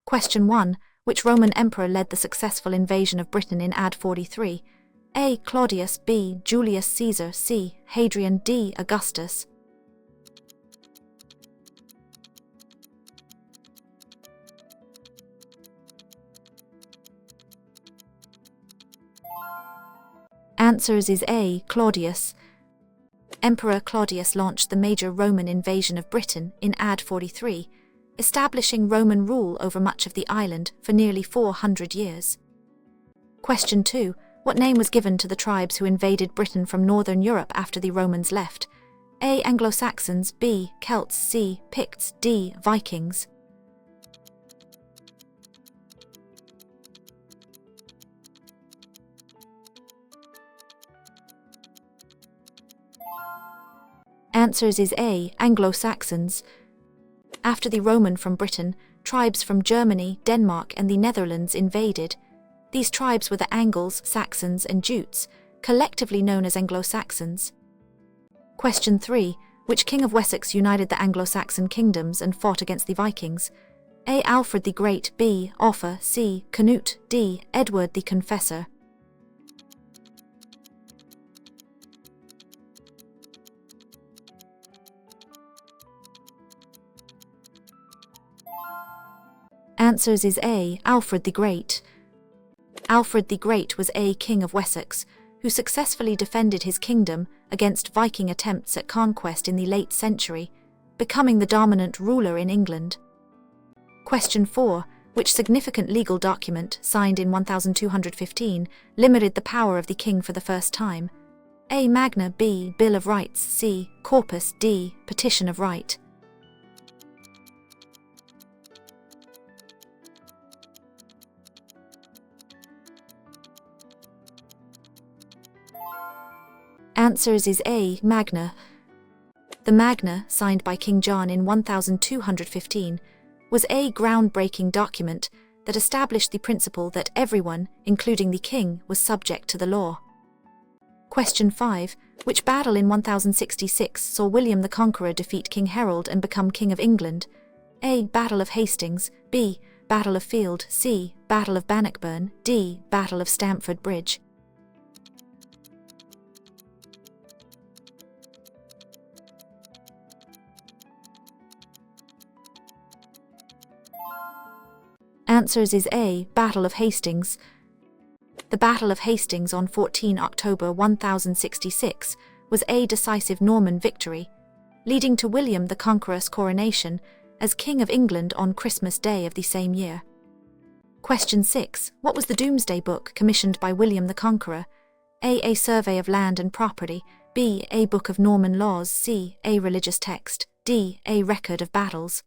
Question 1. Which Roman emperor led the successful invasion of Britain in AD 43? A. Claudius, B. Julius Caesar, C. Hadrian, D. Augustus. Answers is A. Claudius. Emperor Claudius launched the major Roman invasion of Britain in AD 43, establishing Roman rule over much of the island for nearly 400 years. Question 2. What name was given to the tribes who invaded Britain from northern Europe after the Romans left? A. Anglo-Saxons, B. Celts, C. Picts, D. Vikings. Answers is A. Anglo-Saxons. After the Roman from Britain, tribes from Germany, Denmark, and the Netherlands invaded. These tribes were the Angles, Saxons, and Jutes, collectively known as Anglo-Saxons. Question 3. Which king of Wessex united the Anglo-Saxon kingdoms and fought against the Vikings? A. Alfred the Great, B. Offa, C. Canute, D. Edward the Confessor. Answers is A. Alfred the Great. Alfred the Great was a king of Wessex, who successfully defended his kingdom against Viking attempts at conquest in the late century, becoming the dominant ruler in England. Question 4. Which significant legal document, signed in 1215, limited the power of the king for the first time? A. Magna, B. Bill of Rights, C. Corpus, D. Petition of Right. Answers is A. Magna. The Magna, signed by King John in 1215, was a groundbreaking document that established the principle that everyone, including the king, was subject to the law. Question 5. Which battle in 1066 saw William the Conqueror defeat King Harold and become King of England? A. Battle of Hastings, B. Battle of Field, C. Battle of Bannockburn, D. Battle of Stamford Bridge. Answers is A. Battle of Hastings. The Battle of Hastings on 14 October 1066 was a decisive Norman victory, leading to William the Conqueror's coronation as King of England on Christmas Day of the same year. Question 6. What was the Domesday Book commissioned by William the Conqueror? A. A survey of land and property, B. A book of Norman laws, C. A religious text, D. A record of battles.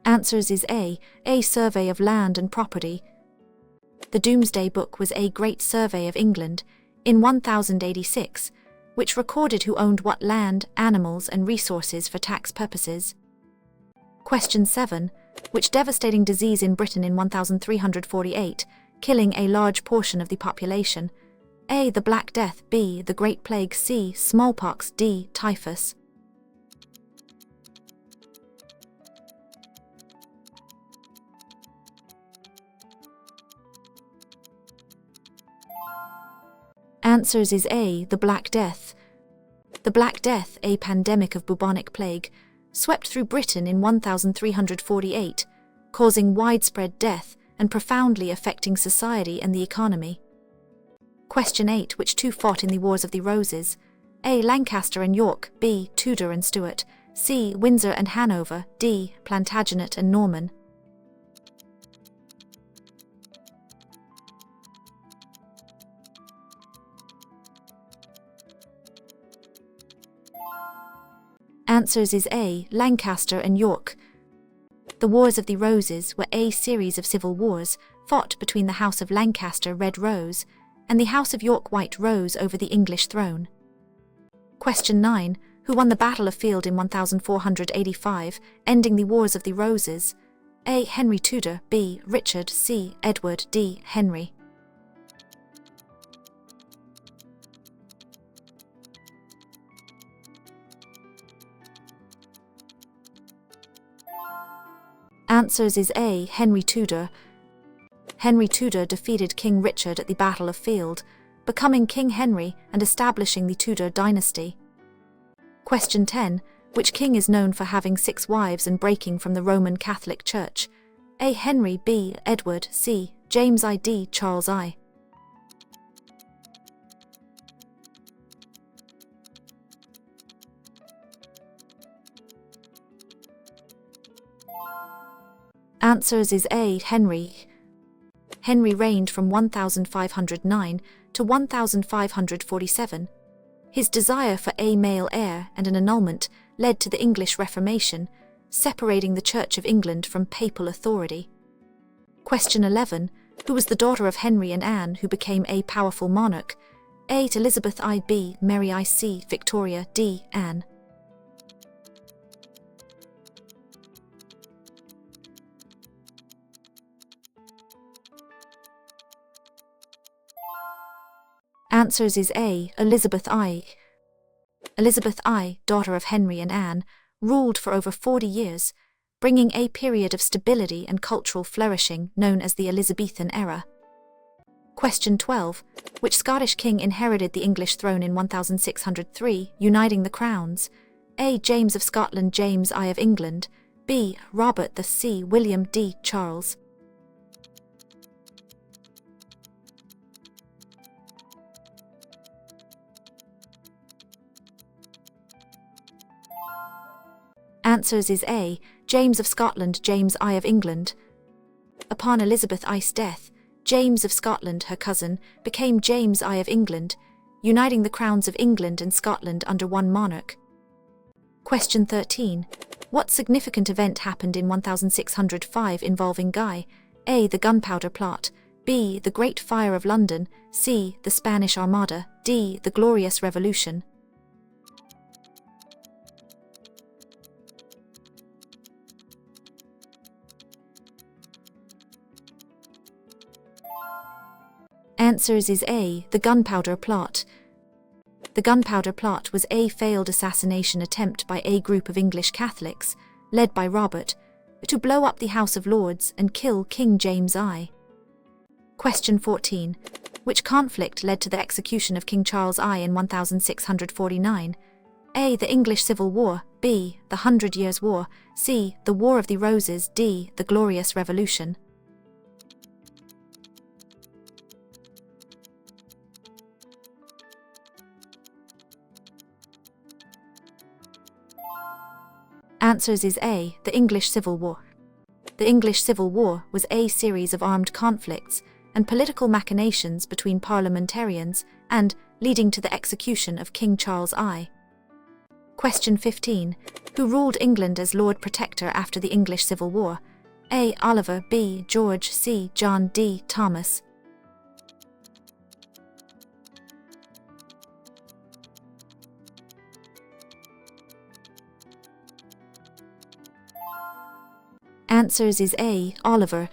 Answers is A. A survey of land and property. The Domesday Book was a great survey of England in 1086, which recorded who owned what land, animals, and resources for tax purposes. Question 7. Which devastating disease in Britain in 1348, killing a large portion of the population? A. The Black Death, B. The Great Plague, C. Smallpox, D. Typhus. Answers is A. The Black Death. The Black Death, a pandemic of bubonic plague, swept through Britain in 1348, causing widespread death and profoundly affecting society and the economy. Question 8. Which two fought in the Wars of the Roses? A. Lancaster and York, B. Tudor and Stuart, C. Windsor and Hanover, D. Plantagenet and Norman. Answers is A. Lancaster and York. The Wars of the Roses were a series of civil wars fought between the House of Lancaster Red Rose and the House of York White Rose over the English throne. Question 9. Who won the Battle of Field in 1485, ending the Wars of the Roses? A. Henry Tudor, B. Richard, C. Edward, D. Henry. Answers is A. Henry Tudor. Henry Tudor defeated King Richard at the Battle of Field, becoming King Henry and establishing the Tudor dynasty. Question 10. Which king is known for having 6 wives and breaking from the Roman Catholic Church? A. Henry. B. Edward. C. James I. D. Charles I. Answers is A. Henry. Henry reigned from 1509 to 1547. His desire for a male heir and an annulment led to the English Reformation, separating the Church of England from papal authority. Question 11. Who was the daughter of Henry and Anne who became a powerful monarch? A. Elizabeth I. B. Mary I. C. Victoria. D. Anne. Answers is A. Elizabeth I. Elizabeth I, daughter of Henry and Anne, ruled for over 40 years, bringing a period of stability and cultural flourishing known as the Elizabethan era. Question 12. Which Scottish king inherited the English throne in 1603, uniting the crowns? A. James of Scotland. James I of England. B. Robert the C. William D. Charles. Answers is A. James of Scotland. James I of England. Upon Elizabeth I's death, James of Scotland, her cousin, became James I of England, uniting the crowns of England and Scotland under one monarch. Question 13. What significant event happened in 1605 involving Guy? A. The Gunpowder Plot. B. The Great Fire of London. C. The Spanish Armada. D. The Glorious Revolution. Answers is A. The Gunpowder Plot. The Gunpowder Plot was a failed assassination attempt by a group of English Catholics, led by Robert, to blow up the House of Lords and kill King James I. Question 14. Which conflict led to the execution of King Charles I in 1649? A. The English Civil War. B. The 100 Years' War. C. The War of the Roses. D. The Glorious Revolution. Answers is A. The English Civil War. The English Civil War was a series of armed conflicts and political machinations between parliamentarians and leading to the execution of King Charles I. Question 15. Who ruled England as Lord Protector after the English Civil War? A. Oliver. B. George. C. John. D. Thomas. Answers is A. Oliver.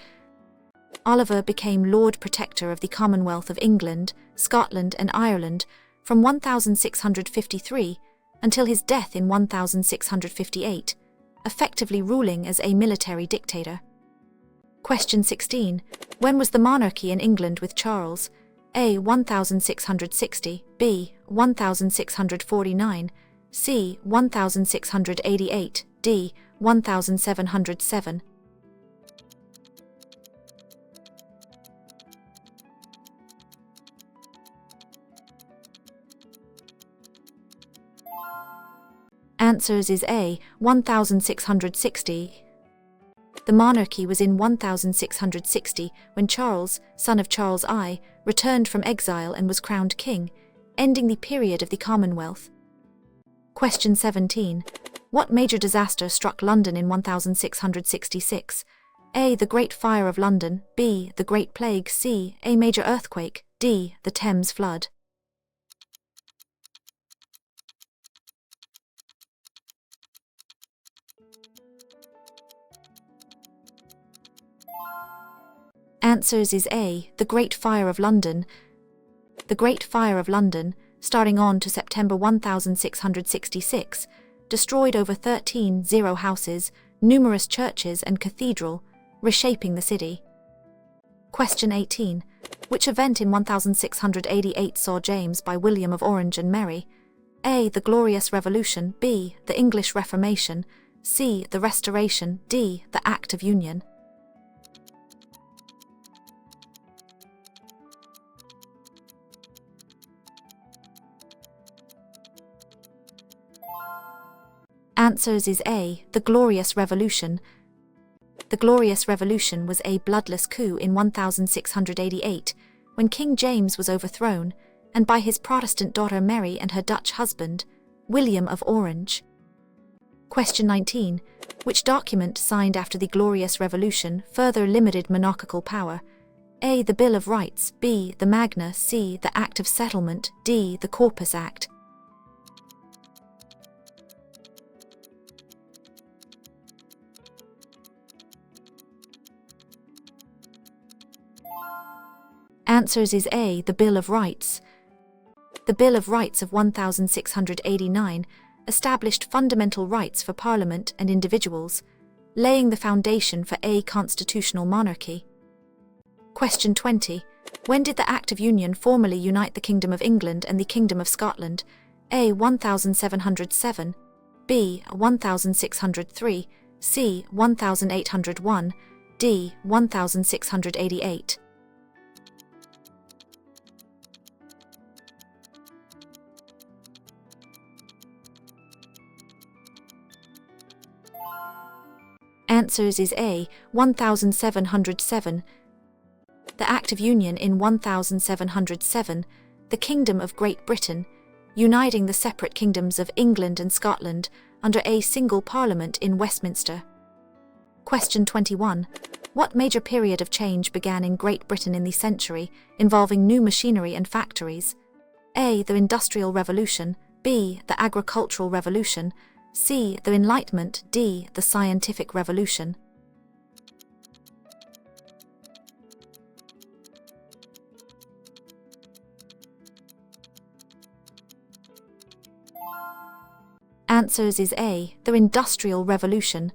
Oliver became Lord Protector of the Commonwealth of England, Scotland and Ireland from 1653 until his death in 1658, effectively ruling as a military dictator. Question 16. When was the monarchy in England with Charles? A. 1660. B. 1649. C. 1688. D. 1707. Answers is A. 1660. The monarchy was in 1660 when Charles, son of Charles I, returned from exile and was crowned king, ending the period of the Commonwealth. Question 17. What major disaster struck London in 1666? A. The Great Fire of London. B. The Great Plague. C. A major earthquake. D. The Thames Flood. Answers is A. The Great Fire of London. The Great Fire of London, starting on to September 1666, destroyed over 13 houses, numerous churches and cathedral, reshaping the city. Question 18. Which event in 1688 saw James by William of Orange and Mary? A. The Glorious Revolution. B. The English Reformation. C. The Restoration. D. The Act of Union. Answers is A. The Glorious Revolution. The Glorious Revolution was a bloodless coup in 1688, when King James was overthrown, and by his Protestant daughter Mary and her Dutch husband, William of Orange. Question 19. Which document signed after the Glorious Revolution further limited monarchical power? A. The Bill of Rights. B. The Magna. C. The Act of Settlement. D. The Corpus Act. Answers is A. The Bill of Rights. The Bill of Rights of 1689 established fundamental rights for Parliament and individuals, laying the foundation for a constitutional monarchy. Question 20. When did the Act of Union formally unite the Kingdom of England and the Kingdom of Scotland? A. 1707. B. 1603. C. 1801. D. 1688. Answers is A. 1707. The Act of Union in 1707, the Kingdom of Great Britain, uniting the separate kingdoms of England and Scotland under a single parliament in Westminster. Question 21. What major period of change began in Great Britain in the century, involving new machinery and factories? A. The Industrial Revolution. B. The Agricultural Revolution. C. The Enlightenment. D. The Scientific Revolution. Answers is A. The Industrial Revolution.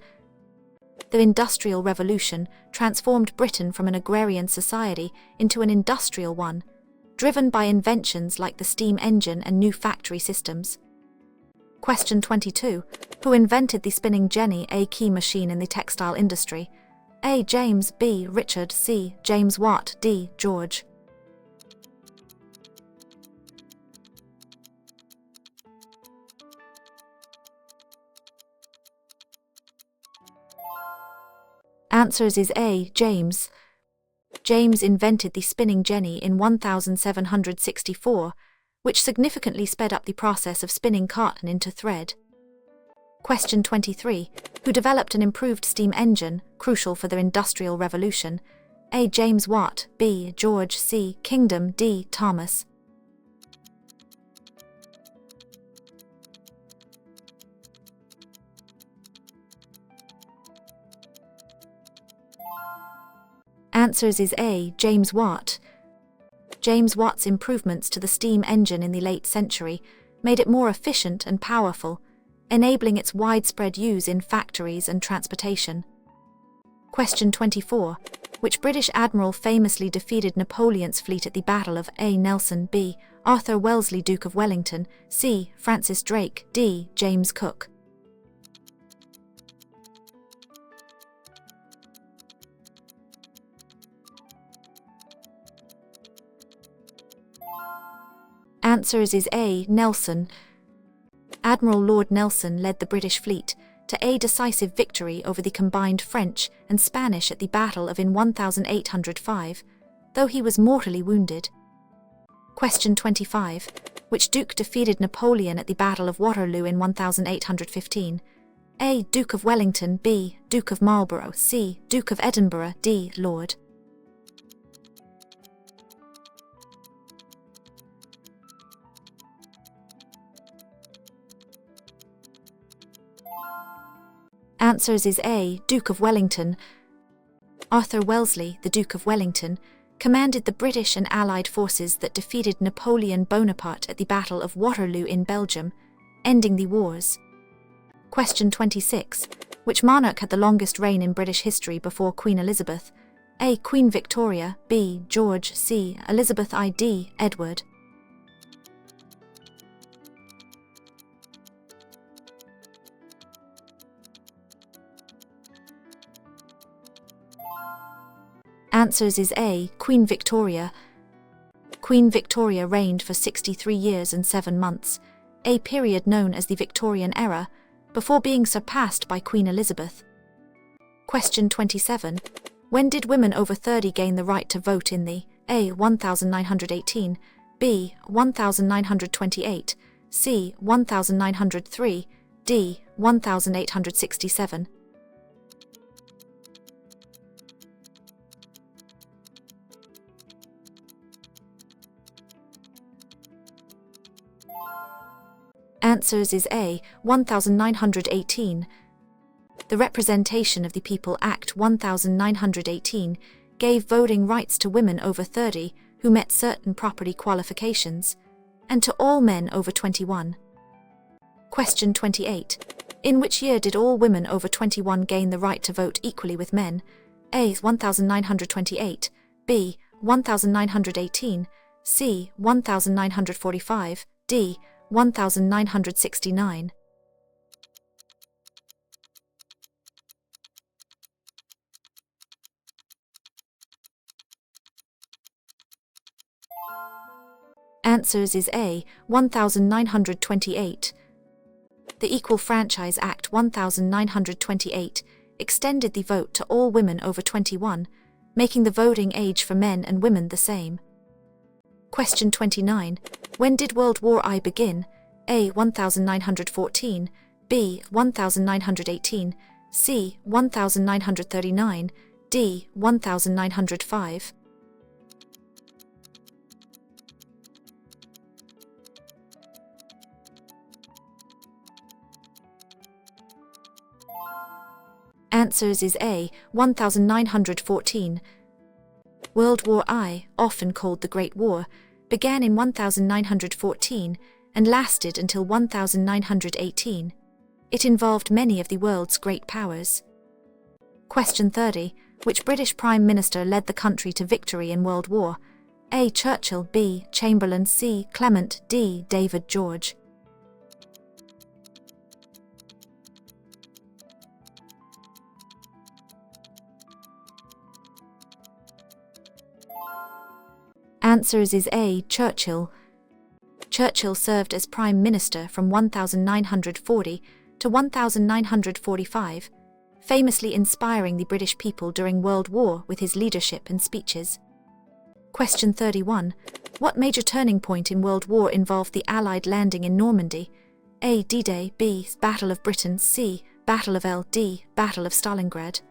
The Industrial Revolution transformed Britain from an agrarian society into an industrial one, driven by inventions like the steam engine and new factory systems. Question 22. Who invented the spinning jenny, a key machine in the textile industry? A. James. B. Richard. C. James Watt. D. George. Answers is A. James. James invented the spinning jenny in 1764, which significantly sped up the process of spinning cotton into thread. Question 23. Who developed an improved steam engine, crucial for the Industrial Revolution? A. James Watt. B. George. C. Kingdom. D. Thomas. Answers is A. James Watt. James Watt's improvements to the steam engine in the late century made it more efficient and powerful, enabling its widespread use in factories and transportation. Question 24. Which British admiral famously defeated Napoleon's fleet at the Battle of A. Nelson? B. Arthur Wellesley, Duke of Wellington. C. Francis Drake. D. James Cook. Answers is A. Nelson. Admiral Lord Nelson led the British fleet to a decisive victory over the combined French and Spanish at the Battle of in 1805, though he was mortally wounded. Question 25. Which Duke defeated Napoleon at the Battle of Waterloo in 1815? A. Duke of Wellington. B. Duke of Marlborough. C. Duke of Edinburgh. D. Lord. Answers is A. Duke of Wellington. Arthur Wellesley, the Duke of Wellington, commanded the British and Allied forces that defeated Napoleon Bonaparte at the Battle of Waterloo in Belgium, ending the wars. Question 26. Which monarch had the longest reign in British history before Queen Elizabeth? A. Queen Victoria, B. George, C. Elizabeth I, D. Edward. Answers is A. Queen Victoria. Queen Victoria reigned for 63 years and 7 months, a period known as the Victorian era, before being surpassed by Queen Elizabeth. Question 27. When did women over 30 gain the right to vote in the A. 1918, B. 1928, C. 1903, D. 1867? Answers is A. 1918. The Representation of the People Act 1918 gave voting rights to women over 30 who met certain property qualifications, and to all men over 21. Question 28. In which year did all women over 21 gain the right to vote equally with men? A. 1928, B. 1918, C. 1945, D. 1969. Answers is A. 1928. The Equal Franchise Act 1928 extended the vote to all women over 21, making the voting age for men and women the same. Question 29. When did World War I begin? A. 1914, B. 1918, C. 1939, D. 1905. Answers is A. 1914. World War I, often called the Great War, began in 1914 and lasted until 1918. It involved many of the world's great powers. Question 30. Which British Prime Minister led the country to victory in World War? A. Churchill, B. Chamberlain, C. Clement, D. David George. Answers is A. Churchill. Churchill served as Prime Minister from 1940 to 1945, famously inspiring the British people during World War with his leadership and speeches. Question 31. What major turning point in World War involved the Allied landing in Normandy? A. D-Day, B. Battle of Britain, C. Battle of D. Battle of Stalingrad.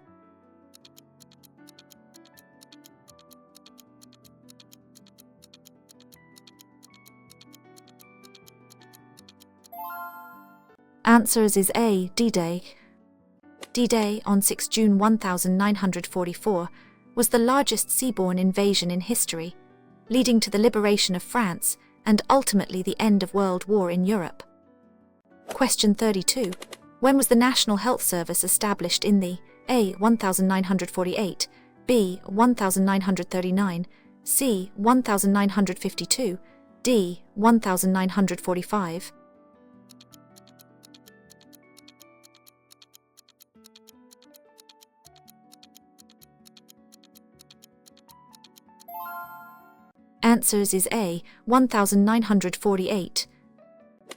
Answers is A. D-Day. D-Day on 6 June 1944 was the largest seaborne invasion in history, leading to the liberation of France and ultimately the end of World War in Europe. Question 32. When was the National Health Service established in the A. 1948, B. 1939, C. 1952, D. 1945? Answers is A. 1948.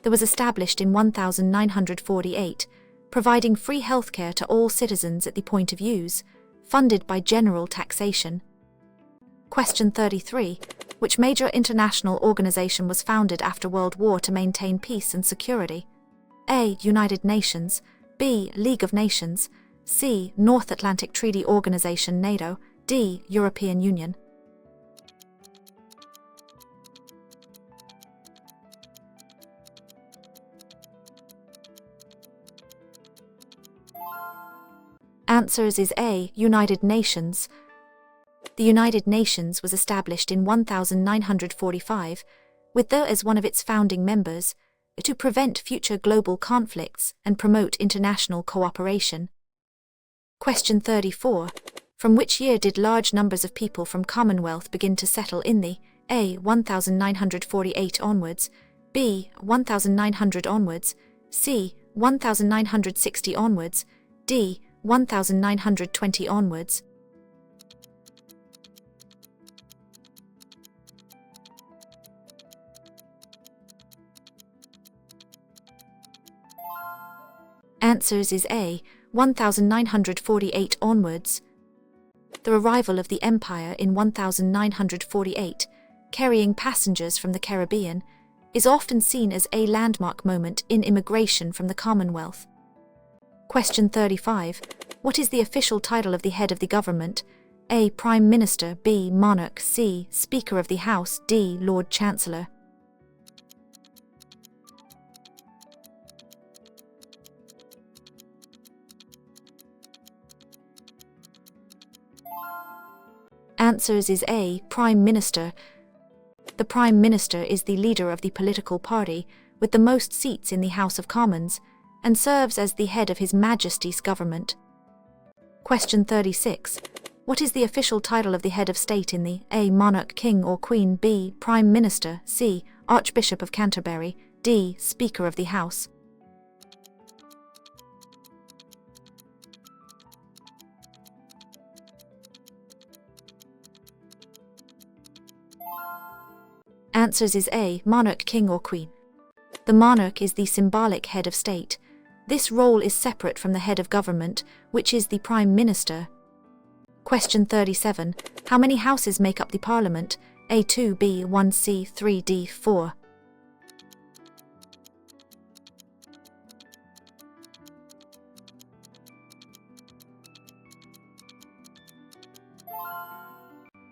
It was established in 1948, providing free healthcare to all citizens at the point of use, funded by general taxation. Question 33. Which major international organization was founded after World War to maintain peace and security? A. United Nations, B. League of Nations, C. North Atlantic Treaty Organization NATO, D. European Union. Answers is A. United Nations. The United Nations was established in 1945, with though as one of its founding members, to prevent future global conflicts and promote international cooperation. Question 34. From which year did large numbers of people from Commonwealth begin to settle in the A. 1948 onwards, B. 1900 onwards, C. 1960 onwards, D. 1920 onwards? Answers is A. 1948 onwards. The arrival of the Empire in 1948, carrying passengers from the Caribbean, is often seen as a landmark moment in immigration from the Commonwealth. Question 35. What is the official title of the head of the government? A. Prime Minister, B. Monarch, C. Speaker of the House, D. Lord Chancellor? Answers is A. Prime Minister. The Prime Minister is the leader of the political party with the most seats in the House of Commons and serves as the head of His Majesty's government. Question 36. What is the official title of the head of state in the A. Monarch, King or Queen, B. Prime Minister, C. Archbishop of Canterbury, D. Speaker of the House? Answers is A. Monarch, King or Queen. The monarch is the symbolic head of state. This role is separate from the head of government, which is the Prime Minister. Question 37. How many houses make up the Parliament? A. 2, B. 1, C. 3, D. 4.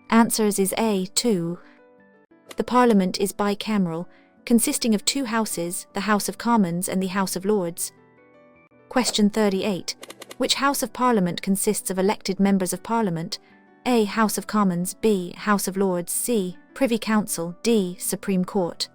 Answers is A. 2. The Parliament is bicameral, consisting of two houses, the House of Commons and the House of Lords. Question 38. Which House of Parliament consists of elected members of Parliament? A. House of Commons, B. House of Lords, C. Privy Council, D. Supreme Court?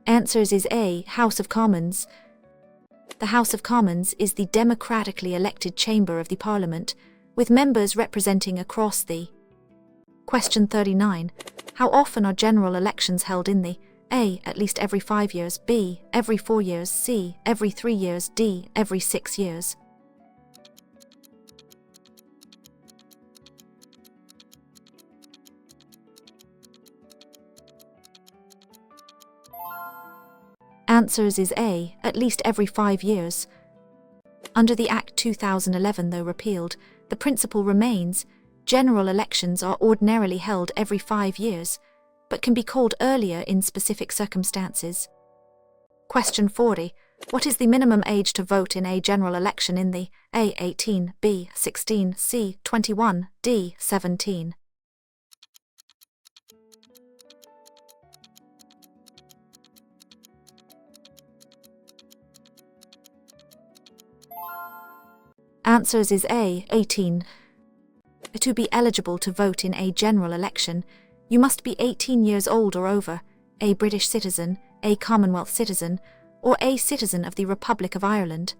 Answers is A. House of Commons. The House of Commons is the democratically elected chamber of the Parliament, with members representing across the. Question 39. How often are general elections held in the A. At least every 5 years, B. Every 4 years, C. Every 3 years, D. Every 6 years? Answers is A. At least every 5 years. Under the Act 2011, though repealed, the principle remains: general elections are ordinarily held every 5 years, but can be called earlier in specific circumstances. Question 40. What is the minimum age to vote in a general election in the A. 18, B. 16, C. 21, D. 17? Answers is A. 18. To be eligible to vote in a general election, you must be 18 years old or over, a British citizen, a Commonwealth citizen, or a citizen of the Republic of Ireland.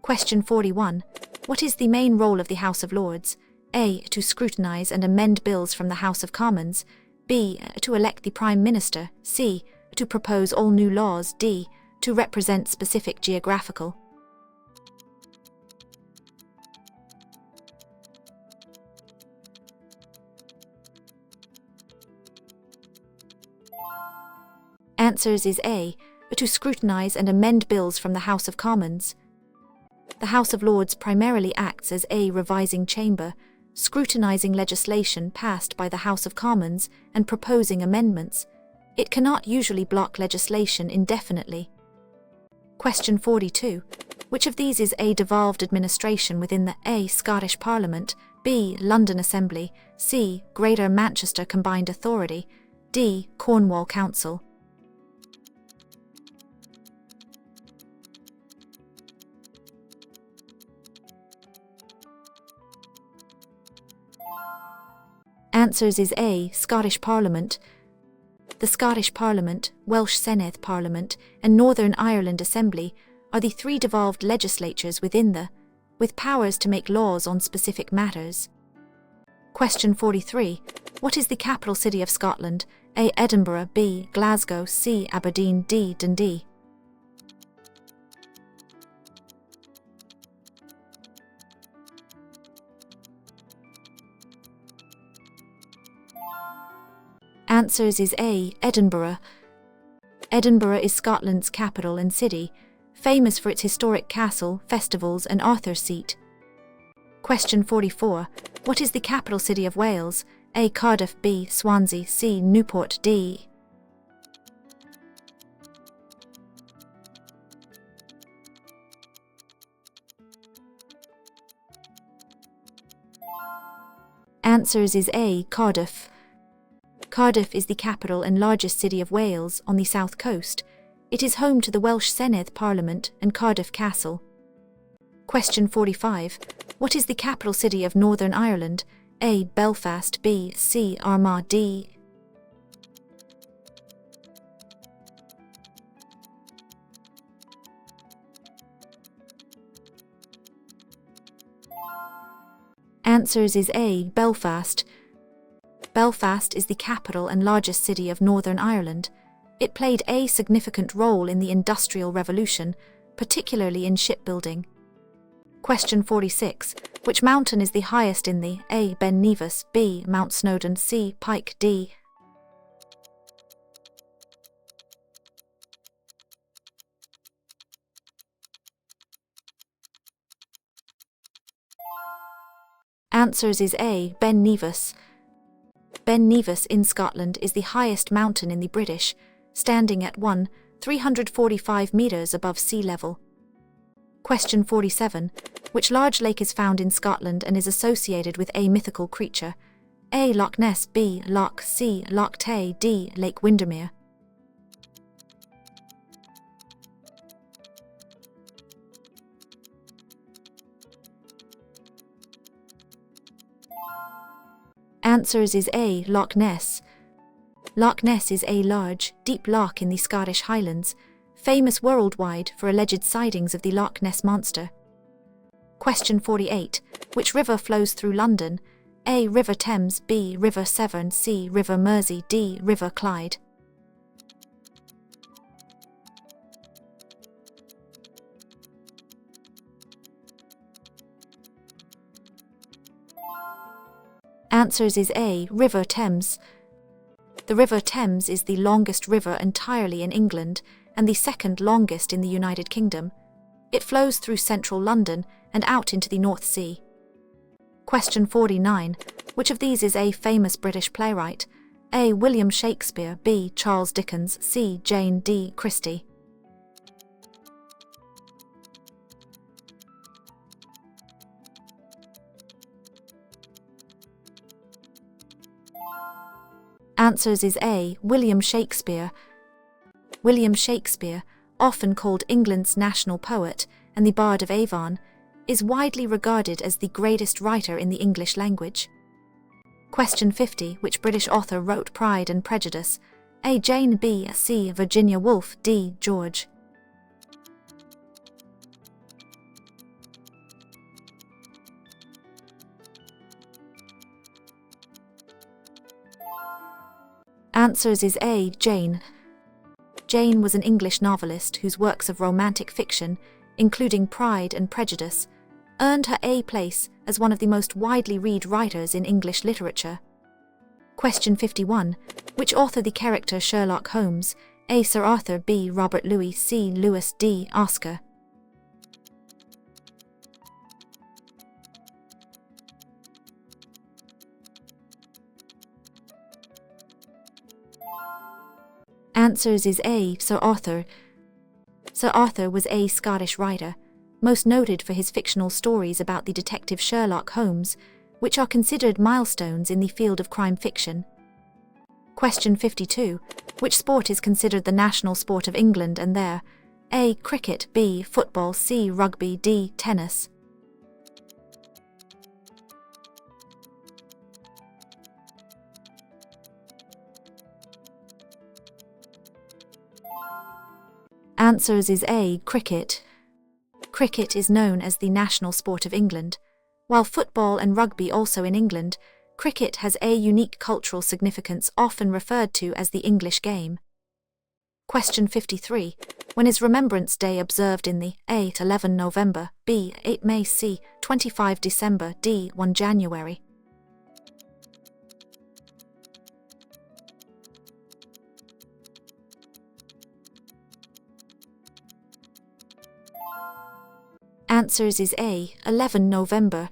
Question 41. What is the main role of the House of Lords? A. To scrutinise and amend bills from the House of Commons, B. To elect the Prime Minister, C. To propose all new laws, D. To represent specific geographical. Answers is A. To scrutinise and amend bills from the House of Commons. The House of Lords primarily acts as a revising chamber, scrutinising legislation passed by the House of Commons and proposing amendments. It cannot usually block legislation indefinitely. Question 42. Which of these is a devolved administration within the A. Scottish Parliament, B. London Assembly, C. Greater Manchester Combined Authority, D. Cornwall Council? Answers is A. Scottish Parliament. The Scottish Parliament, Welsh Senedd Parliament, and Northern Ireland Assembly are the three devolved legislatures with powers to make laws on specific matters. Question 43. What is the capital city of Scotland? A. Edinburgh, B. Glasgow, C. Aberdeen, D. Dundee. Answers is A. Edinburgh. Edinburgh is Scotland's capital and city, famous for its historic castle, festivals, and Arthur's Seat. Question 44. What is the capital city of Wales? A. Cardiff, B. Swansea, C. Newport, D. Answers is A. Cardiff. Cardiff is the capital and largest city of Wales on the south coast. It is home to the Welsh Senedd Parliament and Cardiff Castle. Question 45. What is the capital city of Northern Ireland? A. Belfast, B. C. Armagh, D. Answers is A. Belfast. Belfast is the capital and largest city of Northern Ireland. It played a significant role in the Industrial Revolution, particularly in shipbuilding. Question 46. Which mountain is the highest in the A. Ben Nevis, B. Mount Snowdon, C. Pike, D. Answers is A. Ben Nevis. Ben Nevis in Scotland is the highest mountain in the British, standing at 345 metres above sea level. Question 47. Which large lake is found in Scotland and is associated with a mythical creature? A. Loch Ness, B. Loch, C. Loch Tay, D. Lake Windermere. Answers is A. Loch Ness. Loch Ness is a large, deep loch in the Scottish Highlands, famous worldwide for alleged sightings of the Loch Ness Monster. Question 48. Which river flows through London? A. River Thames, B. River Severn, C. River Mersey, D. River Clyde. Answers is A. River Thames. The River Thames is the longest river entirely in England and the second longest in the United Kingdom. It flows through central London and out into the North Sea. Question 49. Which of these is a famous British playwright? A. William Shakespeare, B. Charles Dickens, C. Jane D. Christie. Answers is A. William Shakespeare. William Shakespeare, often called England's national poet and the Bard of Avon, is widely regarded as the greatest writer in the English language. Question 50. Which British author wrote Pride and Prejudice? A. Jane, B. C. Virginia Woolf, D. George. Answers is A. Jane. Jane was an English novelist whose works of romantic fiction, including Pride and Prejudice, earned her A place as one of the most widely read writers in English literature. Question 51. Which authored the character Sherlock Holmes? A. Sir Arthur, B. Robert Louis, C. Lewis, D. Oscar. Answers is A. Sir Arthur. Sir Arthur was a Scottish writer, most noted for his fictional stories about the detective Sherlock Holmes, which are considered milestones in the field of crime fiction. Question 52. Which sport is considered the national sport of England and there? A. Cricket, B. Football, C. Rugby, D. Tennis. Answers is A. Cricket. Cricket is known as the national sport of England. While football and rugby also in England, cricket has a unique cultural significance often referred to as the English game. Question 53. When is Remembrance Day observed in the A. 11 November, B. 8 May, C. 25 December, D. 1 January? Answers is A. 11 November.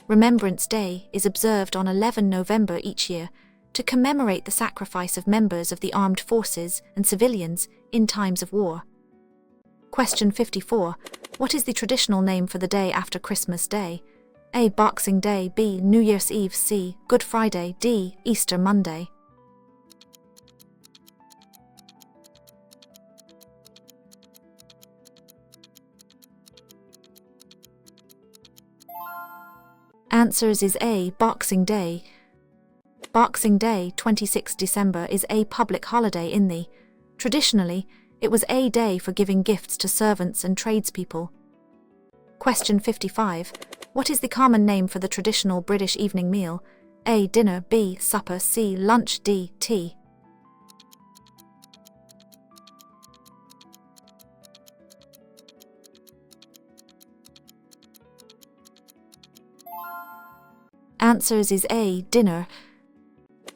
Remembrance Day is observed on 11 November each year to commemorate the sacrifice of members of the armed forces and civilians in times of war. Question 54. What is the traditional name for the day after Christmas Day? A. Boxing Day, B. New Year's Eve, C. Good Friday, D. Easter Monday? Answers is A. Boxing Day. Boxing Day, 26 December, is a public holiday in the. Traditionally, it was a day for giving gifts to servants and tradespeople. Question 55. What is the common name for the traditional British evening meal? A. Dinner, B. Supper, C. Lunch, D. Tea? Answers is A. Dinner.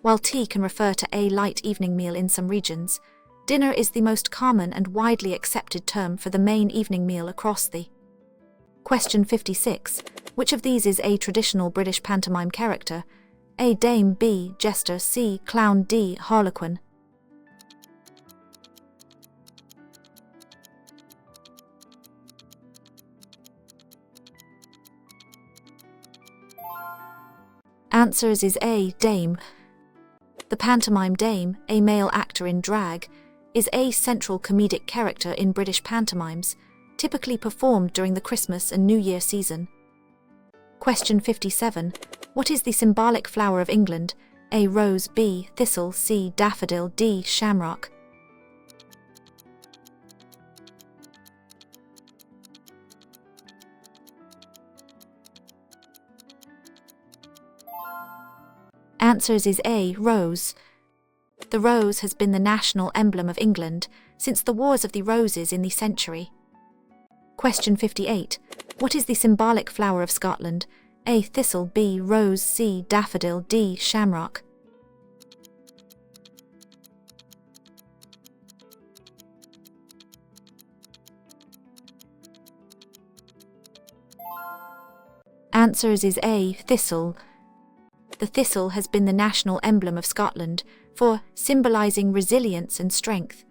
While tea can refer to a light evening meal in some regions, dinner is the most common and widely accepted term for the main evening meal across the. Question 56. Which of these is a traditional British pantomime character? A. Dame, B. Jester, C. Clown, D. Harlequin? Answers is A. Dame. The pantomime dame, a male actor in drag, is a central comedic character in British pantomimes, typically performed during the Christmas and New Year season. Question 57. What is the symbolic flower of England? A. Rose, B. Thistle, C. Daffodil, D. Shamrock? Answers is A. Rose. The rose has been the national emblem of England since the Wars of the Roses in the century. Question 58. What is the symbolic flower of Scotland? A. Thistle, B. Rose, C. Daffodil, D. Shamrock? Answers is A. Thistle. The thistle has been the national emblem of Scotland for symbolising resilience and strength.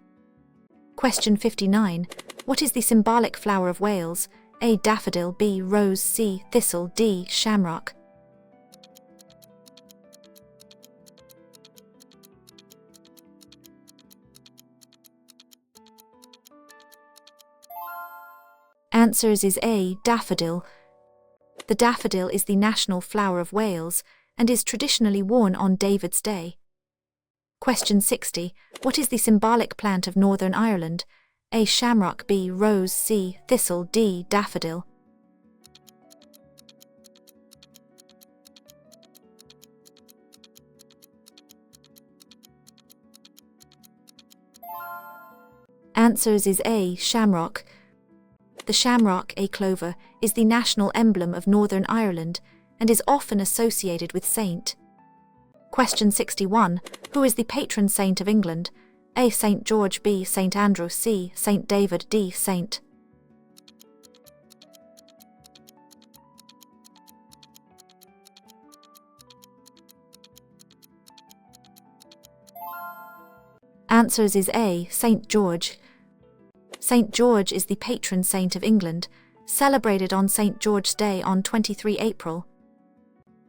Question 59. What is the symbolic flower of Wales? A. Daffodil, B. Rose, C. Thistle, D. Shamrock? Answers is A. Daffodil. The daffodil is the national flower of Wales and is traditionally worn on David's Day. Question 60. What is the symbolic plant of Northern Ireland? A. Shamrock, B. Rose, C. Thistle, D. Daffodil? Answers is A. Shamrock. The shamrock, a clover, is the national emblem of Northern Ireland and is often associated with saint. Question 61. Who is the patron saint of England? A. St. George, B. St. Andrew, C. St. David, D. Saint? Answers is A. St. George. St. George is the patron saint of England, celebrated on St. George's Day on 23 April.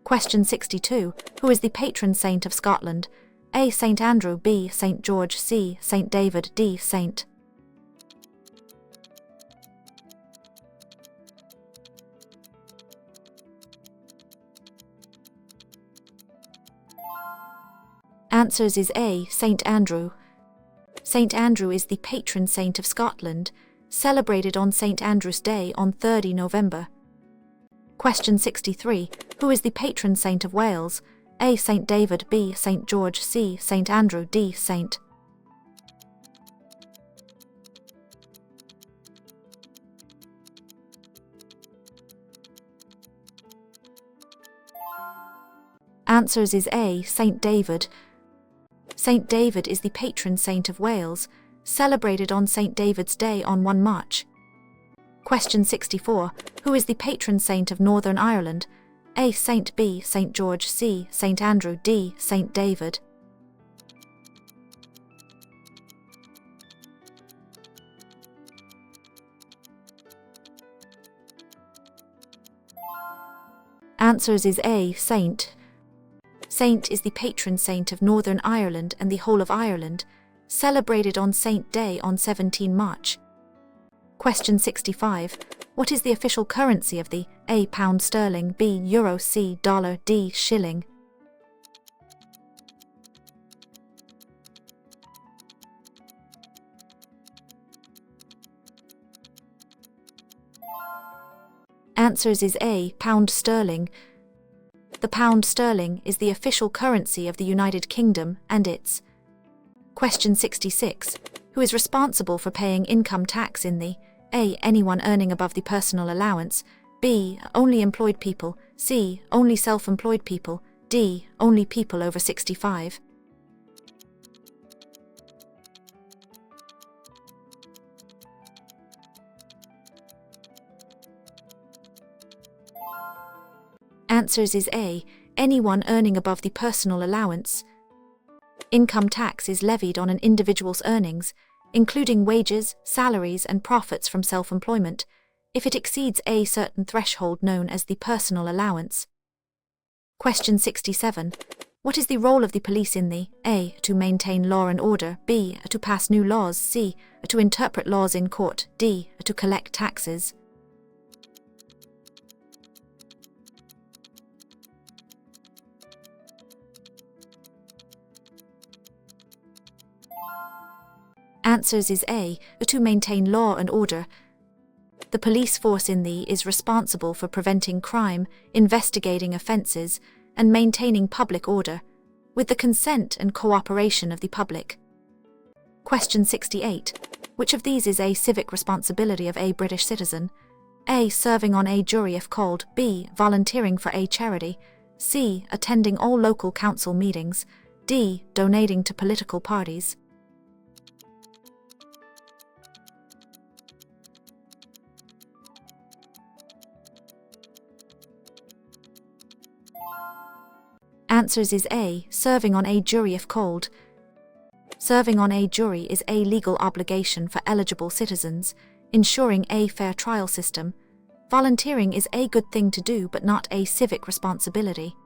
Question 62. Who is the patron saint of Scotland? A. St. Andrew, B. St. George, C. St. David, D. Saint? Answers is A. St. Andrew. St. Andrew is the patron saint of Scotland, celebrated on St. Andrew's Day on 30 November. Question 63. Who is the patron saint of Wales? A. St. David, B. St. George, C. St. Andrew, D. St. Answers is A. St. David. St. David is the patron saint of Wales, celebrated on St. David's Day on 1 March. Question 64. Who is the patron saint of Northern Ireland? A. St. B. St. George, C. St. Andrew, D. St. David. Answers is A. Saint. Saint is the patron saint of Northern Ireland and the whole of Ireland, celebrated on Saint Day on 17 March. Question 65. What is the official currency of the A. Pound sterling, B. Euro, C. Dollar, D. Shilling? Answers is A. Pound sterling. The pound sterling is the official currency of the United Kingdom and its. Question 66. Who is responsible for paying income tax in the A. Anyone earning above the personal allowance, B. Only employed people, C. Only self-employed people, D. Only people over 65. Answers is A. Anyone earning above the personal allowance. Income tax is levied on an individual's earnings, including wages, salaries, and profits from self-employment, if it exceeds a certain threshold known as the personal allowance. Question 67. What is the role of the police in the A. To maintain law and order, B. To pass new laws, C. To interpret laws in court, D. To collect taxes? Answers is A. To maintain law and order. The police force in the is responsible for preventing crime, investigating offences, and maintaining public order, with the consent and cooperation of the public. Question 68. Which of these is a civic responsibility of a British citizen? A. Serving on a jury if called, B. Volunteering for a charity, C. Attending all local council meetings, D. Donating to political parties. Answers is A. Serving on a jury if called. Serving on a jury is a legal obligation for eligible citizens, ensuring a fair trial system. Volunteering is a good thing to do but not a civic responsibility.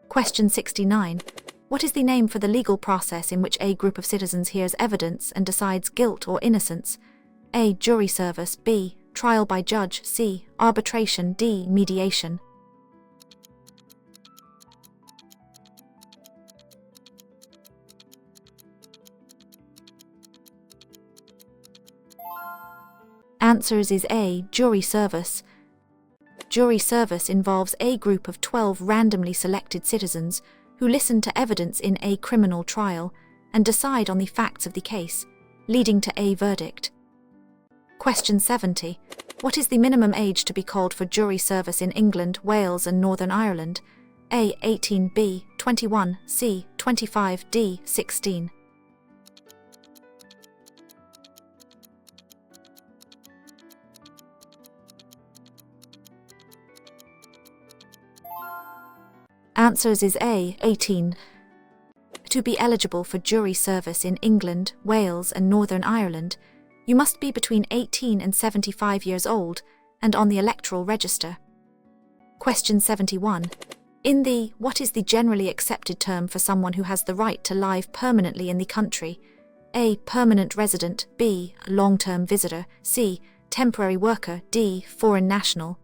Question 69. What is the name for the legal process in which a group of citizens hears evidence and decides guilt or innocence? A. Jury service, B. Trial by judge, C. Arbitration, D. Mediation. Answers is A. Jury service. Jury service involves a group of 12 randomly selected citizens who listen to evidence in a criminal trial and decide on the facts of the case, leading to a verdict. Question 70. What is the minimum age to be called for jury service in England, Wales, and Northern Ireland? A. 18, B. 21, C. 25, D. 16. Answers is A. 18. To be eligible for jury service in England, Wales, and Northern Ireland, you must be between 18 and 75 years old and on the electoral register. Question 71. In the what is the generally accepted term for someone who has the right to live permanently in the country? A. Permanent resident, B. Long-term visitor, C. Temporary worker, D. Foreign national.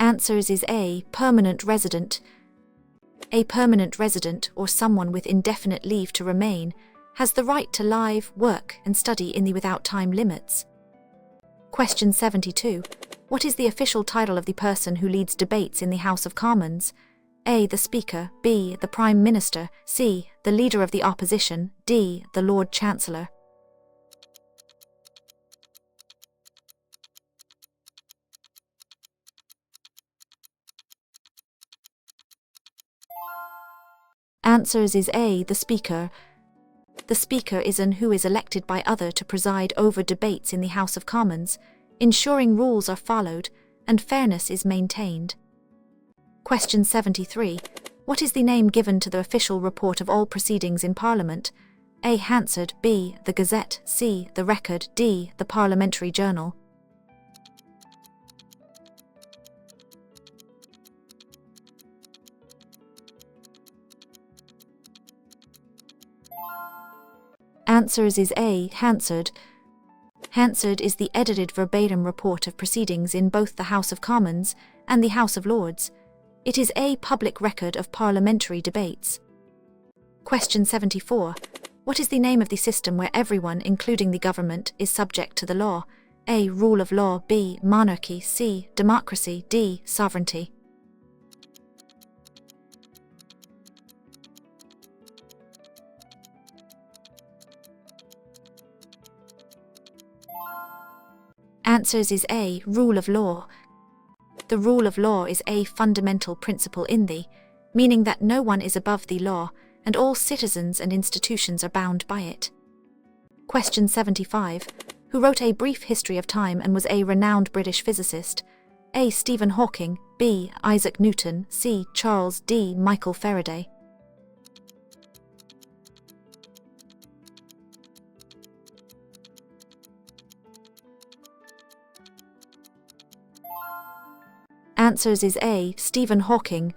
Answers is A. Permanent resident. A permanent resident, or someone with indefinite leave to remain, has the right to live, work, and study in the without time limits. Question 72. What is the official title of the person who leads debates in the House of Commons? A. The Speaker, B. The Prime Minister, C. The Leader of the Opposition, D. The Lord Chancellor. Answers is A. The Speaker. The Speaker is an who is elected by other to preside over debates in the House of Commons, ensuring rules are followed and fairness is maintained. Question 73. What is the name given to the official report of all proceedings in Parliament? A. Hansard, B. The Gazette, C. The Record, D. The Parliamentary Journal. Answers is A. Hansard. Hansard is the edited verbatim report of proceedings in both the House of Commons and the House of Lords. It is a public record of parliamentary debates. Question 74. What is the name of the system where everyone, including the government, is subject to the law? A. Rule of law, B. Monarchy, C. Democracy, D. Sovereignty. Answers is A. Rule of law. The rule of law is a fundamental principle in the, meaning that no one is above the law, and all citizens and institutions are bound by it. Question 75. Who wrote A Brief History of Time and was a renowned British physicist? A. Stephen Hawking, B. Isaac Newton, C. Charles D. Michael Faraday. Answers is A. Stephen Hawking.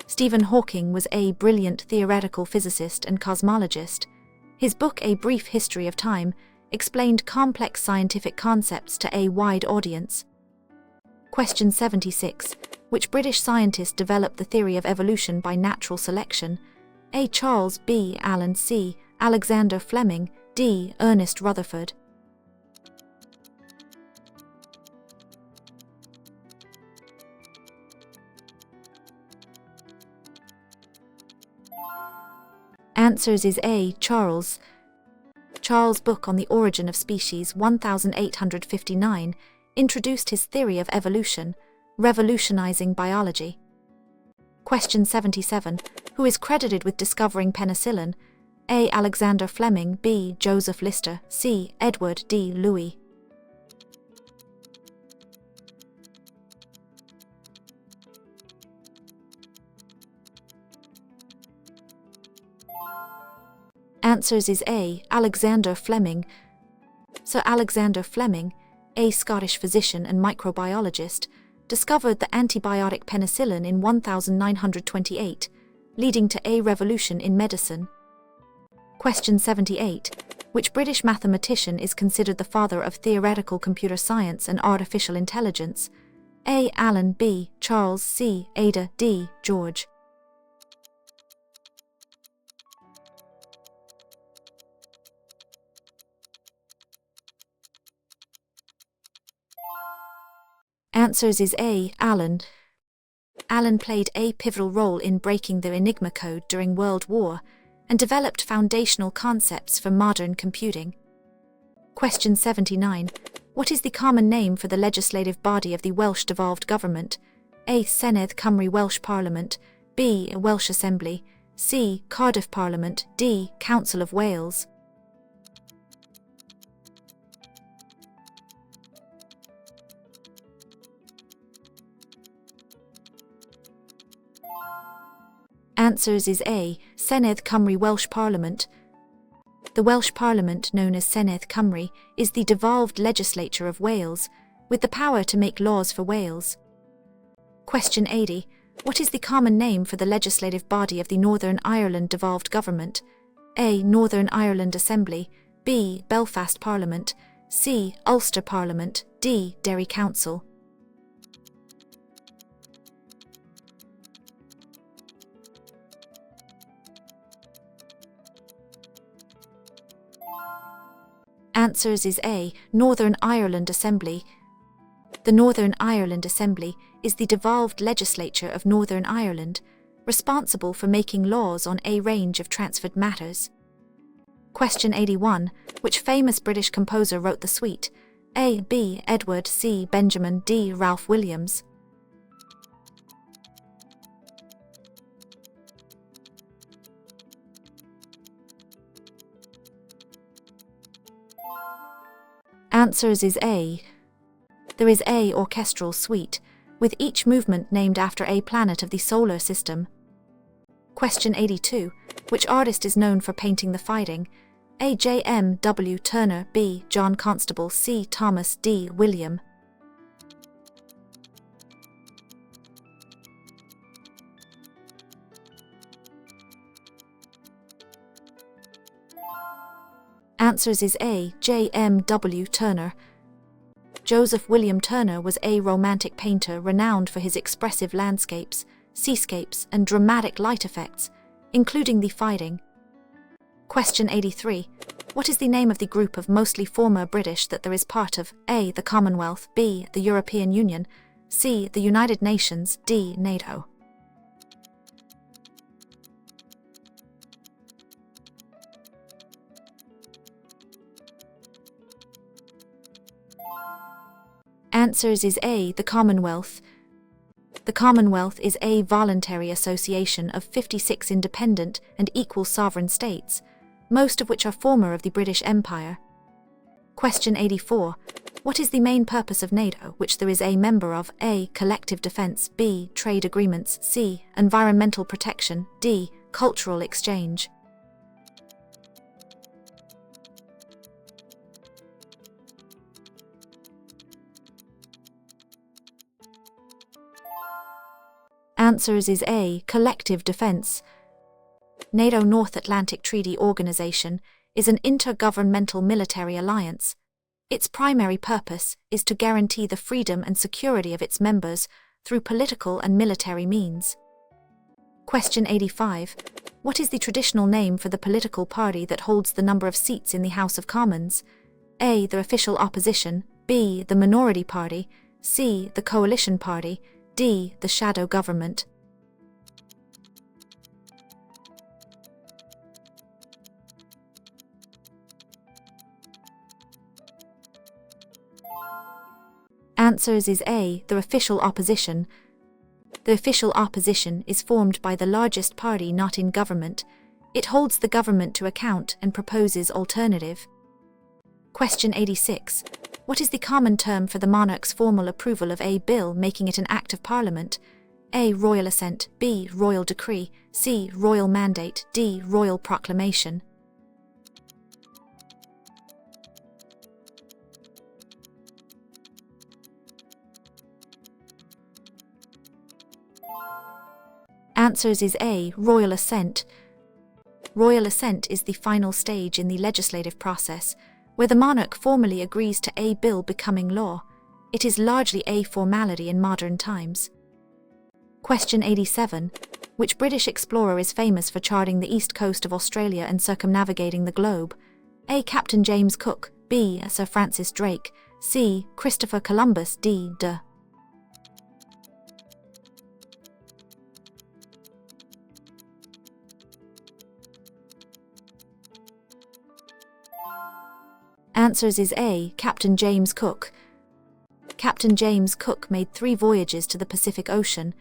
Stephen Hawking was a brilliant theoretical physicist and cosmologist. His book A Brief History of Time explained complex scientific concepts to a wide audience. Question 76. Which British scientist developed the theory of evolution by natural selection? A. Charles, B. Allen, C. Alexander Fleming, D. Ernest Rutherford. Answers is A. Charles. Charles' book on the origin of species 1859 introduced his theory of evolution, revolutionizing biology. Question 77. Who is credited with discovering penicillin? A. Alexander Fleming, B. Joseph Lister, C. Edward D. Louis. Answers is A. Alexander Fleming. Sir Alexander Fleming, a Scottish physician and microbiologist, discovered the antibiotic penicillin in 1928, leading to a revolution in medicine. Question 78. Which British mathematician is considered the father of theoretical computer science and artificial intelligence? A. Alan, B. Charles, C. Ada, D. George. Answers is A. Alan. Alan played a pivotal role in breaking the Enigma code during World War and developed foundational concepts for modern computing. Question 79. What is the common name for the legislative body of the Welsh devolved government? A. Senedd Cymru Welsh Parliament, B. Welsh Assembly, C. Cardiff Parliament, D. Council of Wales. Answers is A. Senedd Cymru Welsh Parliament. The Welsh Parliament, known as Senedd Cymru, is the devolved legislature of Wales, with the power to make laws for Wales. Question 80. What is the common name for the legislative body of the Northern Ireland devolved government? A. Northern Ireland Assembly, B. Belfast Parliament, C. Ulster Parliament, D. Derry Council. Answers is A. Northern Ireland Assembly. The Northern Ireland Assembly is the devolved legislature of Northern Ireland, responsible for making laws on a range of transferred matters. Question 81. Which famous British composer wrote the suite? A. B. Edward, C. Benjamin, D. Ralph Williams. Answers is A. There is a orchestral suite, with each movement named after a planet of the solar system. Question 82. Which artist is known for painting the fighting? A. J. M. W. Turner, B. John Constable, C. Thomas, D. William. Answers is A. J. M. W. Turner. Joseph William Turner was a Romantic painter renowned for his expressive landscapes, seascapes, and dramatic light effects, including the fighting. Question 83. What is the name of the group of mostly former British that there is part of? A. The Commonwealth, B. The European Union, C. The United Nations, D. NATO. Answers is A. The Commonwealth. The Commonwealth is a voluntary association of 56 independent and equal sovereign states, most of which are former of the British Empire. Question 84. What is the main purpose of NATO, which there is a member of? A. Collective defence, B. Trade agreements, C. Environmental protection, D. Cultural exchange. Answers is A. Collective defence. NATO North Atlantic Treaty Organization is an intergovernmental military alliance. Its primary purpose is to guarantee the freedom and security of its members through political and military means. Question 85. What is the traditional name for the political party that holds the number of seats in the House of Commons? A. The official opposition, B. The minority party, C. The coalition party, D. The shadow government. Answers is A. The official opposition. The official opposition is formed by the largest party not in government. It holds the government to account and proposes alternative. Question 86. What is the common term for the monarch's formal approval of a bill making it an act of Parliament? A. Royal assent, B. Royal decree, C. Royal mandate, D. Royal proclamation. Answers is A. Royal assent. Royal assent is the final stage in the legislative process, where the monarch formally agrees to a bill becoming law. It is largely a formality in modern times. Question 87. Which British explorer is famous for charting the east coast of Australia and circumnavigating the globe? A. Captain James Cook, B. Sir Francis Drake, C. Christopher Columbus, D. De. Answers is A. Captain James Cook. Captain James Cook made 3 voyages to the Pacific Ocean,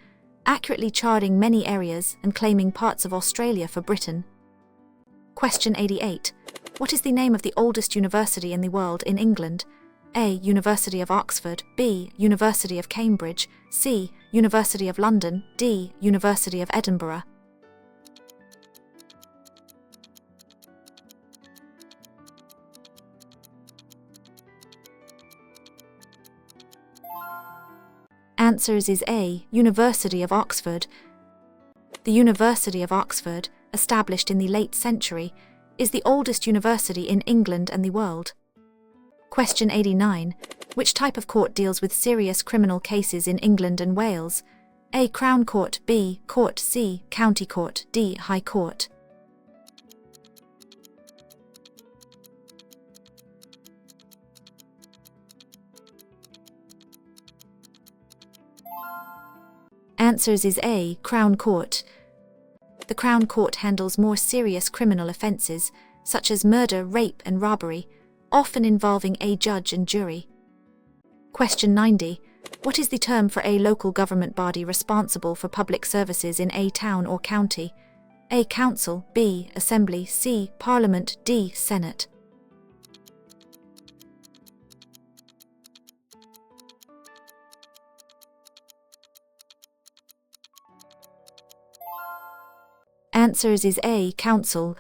accurately charting many areas and claiming parts of Australia for Britain. Question 88. What is the name of the oldest university in the world in England? A. University of Oxford, B. University of Cambridge, C. University of London, D. University of Edinburgh. Answers is A. University of Oxford. The University of Oxford, established in the late century, is the oldest university in England and the world. Question 89. Which type of court deals with serious criminal cases in England and Wales? A. Crown Court, B. Court, C. County Court, D. High Court. Answers is A. Crown Court. The Crown Court handles more serious criminal offences, such as murder, rape and robbery, often involving a judge and jury. Question 90. What is the term for a local government body responsible for public services in a town or county? A. Council, B. Assembly, C. Parliament, D. Senate. Answers is A. Council.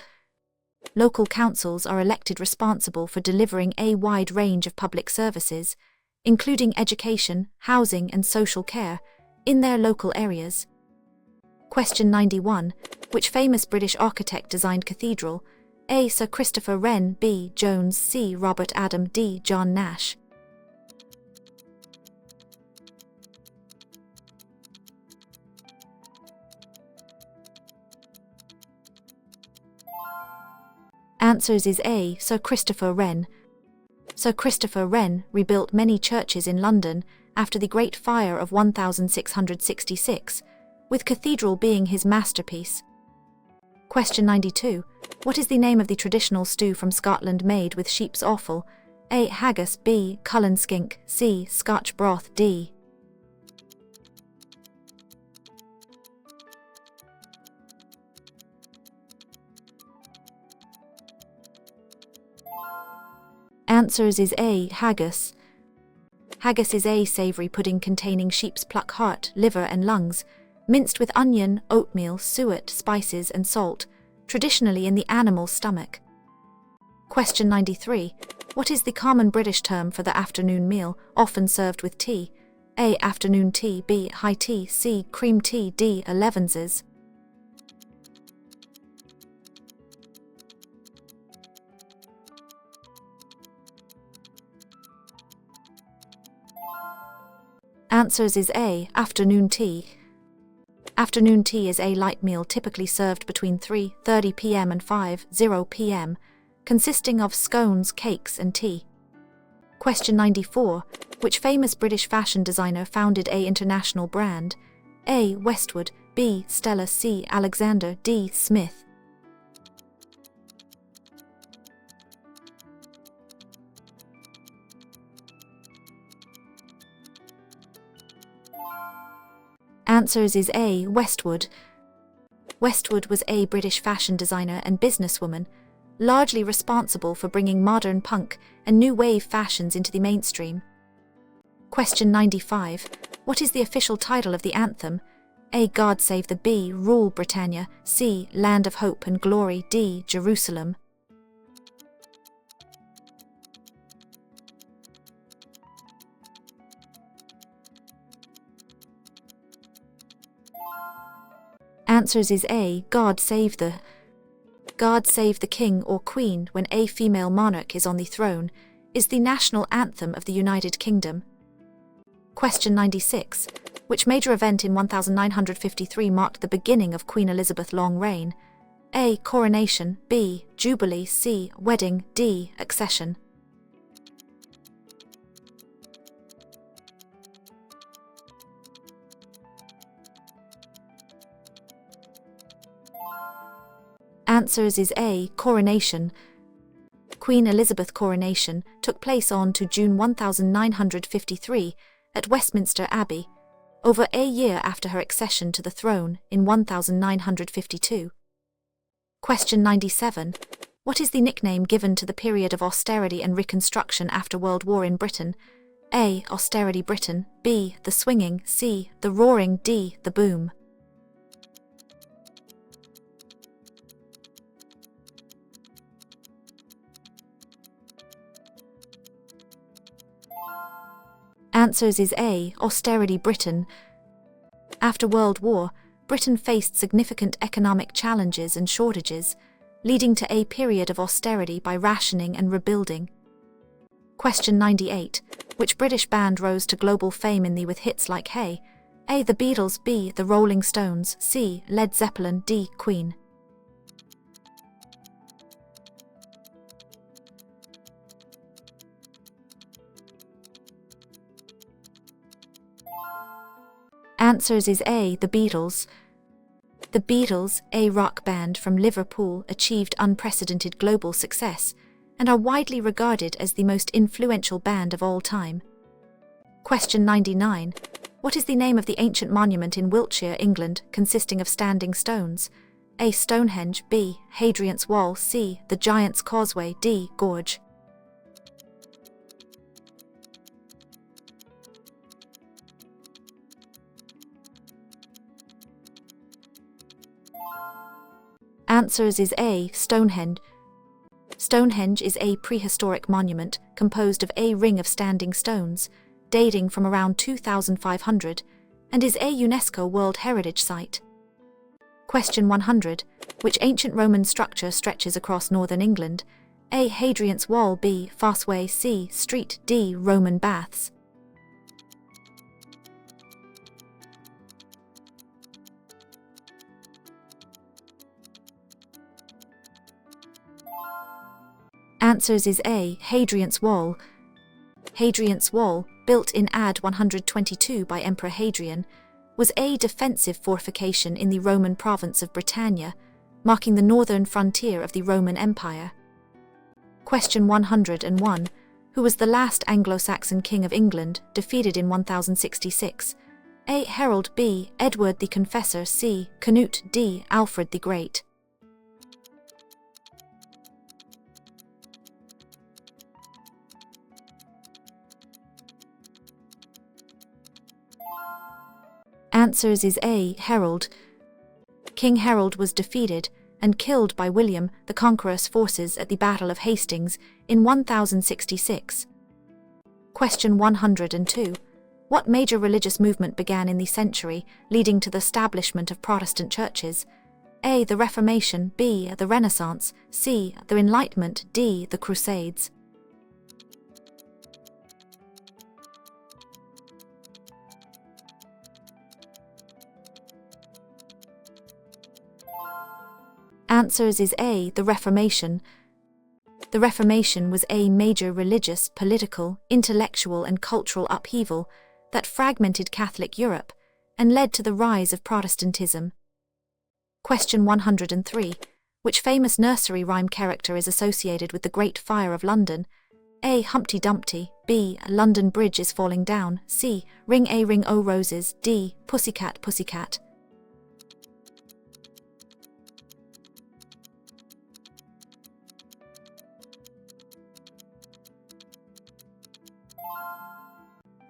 Local councils are elected responsible for delivering a wide range of public services, including education, housing and social care, in their local areas. Question 91. Which famous British architect designed cathedral? A. Sir Christopher Wren, B. Jones, C. Robert Adam, D. John Nash. Answers is A. Sir Christopher Wren. Sir Christopher Wren rebuilt many churches in London after the Great Fire of 1666, with cathedral being his masterpiece. Question 92. What is the name of the traditional stew from Scotland made with sheep's offal? A. Haggis, B. Cullen skink, C. Scotch broth, D. Answers is A. Haggis. Haggis is a savoury pudding containing sheep's pluck heart, liver and lungs, minced with onion, oatmeal, suet, spices and salt, traditionally in the animal's stomach. Question 93. What is the common British term for the afternoon meal, often served with tea? A. Afternoon tea, B. High tea, C. Cream tea, D. Elevenses. Answers is A. Afternoon tea. Afternoon tea is a light meal typically served between 3:30 p.m. and 5:00 p.m., consisting of scones, cakes and tea. Question 94. Which famous British fashion designer founded a international brand? A. Westwood, B. Stella, C. Alexander, D. Smith. Answers is A. Westwood. Westwood was a British fashion designer and businesswoman, largely responsible for bringing modern punk and new wave fashions into the mainstream. Question 95. What is the official title of the anthem? A. God Save the B. Rule Britannia, C. Land of Hope and Glory, D. Jerusalem. Answers is A. God Save the. God Save the King or Queen when a female monarch is on the throne is the national anthem of the United Kingdom. Question 96. Which major event in 1953 marked the beginning of Queen Elizabeth's long reign? A. Coronation, B. Jubilee, C. Wedding, D. Accession. Answers is A. Coronation. Queen Elizabeth's coronation took place on to June 1953 at Westminster Abbey, over a year after her accession to the throne in 1952. Question 97. What is the nickname given to the period of austerity and reconstruction after World War in Britain? A. Austerity Britain, B. The Swinging, C. The Roaring, D. The Boom. Answers is A. Austerity Britain. After World War, Britain faced significant economic challenges and shortages, leading to a period of austerity by rationing and rebuilding. Question 98. Which British band rose to global fame with hits like Hey? A. The Beatles, B. The Rolling Stones, C. Led Zeppelin, D. Queen. Answers is A. The Beatles. The Beatles, a rock band from Liverpool, achieved unprecedented global success and are widely regarded as the most influential band of all time. Question 99. What is the name of the ancient monument in Wiltshire, England, consisting of standing stones? A. Stonehenge, B. Hadrian's Wall, C. The Giant's Causeway, D. Gorge. Answers is A. Stonehenge. Stonehenge is a prehistoric monument composed of a ring of standing stones, dating from around 2500, and is a UNESCO World Heritage Site. Question 100. Which ancient Roman structure stretches across northern England? A. Hadrian's Wall, B. Fossway, C. Street, D. Roman Baths. Answers is A. Hadrian's Wall. Hadrian's Wall, built in AD 122 by Emperor Hadrian, was a defensive fortification in the Roman province of Britannia, marking the northern frontier of the Roman Empire. Question 101. Who was the last Anglo-Saxon king of England, defeated in 1066? A. Harold, B. Edward the Confessor, C. Canute, D. Alfred the Great. Answers is A. Harold. King Harold was defeated and killed by William the Conqueror's forces at the Battle of Hastings in 1066. Question 102. What major religious movement began in the century leading to the establishment of Protestant churches? A. The Reformation, B. The Renaissance, C. The Enlightenment, D. The Crusades. Answers is A. The Reformation. The Reformation was a major religious, political, intellectual and cultural upheaval that fragmented Catholic Europe and led to the rise of Protestantism. Question 103. Which famous nursery rhyme character is associated with the Great Fire of London? A. Humpty Dumpty, B. London Bridge is Falling Down, C. Ring O Roses, D. Pussycat Pussycat.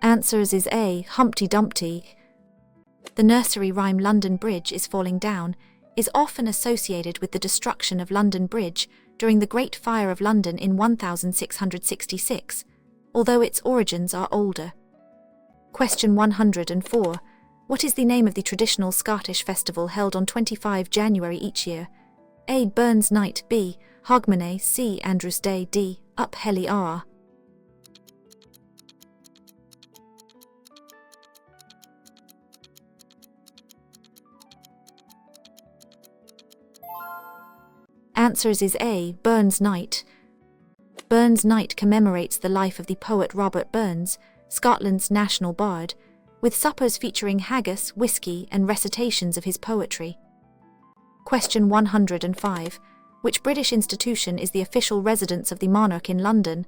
Answers is A. Humpty Dumpty. The nursery rhyme London Bridge is Falling Down is often associated with the destruction of London Bridge during the Great Fire of London in 1666, although its origins are older. Question 104. What is the name of the traditional Scottish festival held on 25 January each year? A. Burns Night, B. Hogmanay, C. Andrews Day, D. Up Helly Ara. Answers is A. Burns Night. Burns Night commemorates the life of the poet Robert Burns, Scotland's national bard, with suppers featuring haggis, whiskey, and recitations of his poetry. Question 105. Which British institution is the official residence of the monarch in London?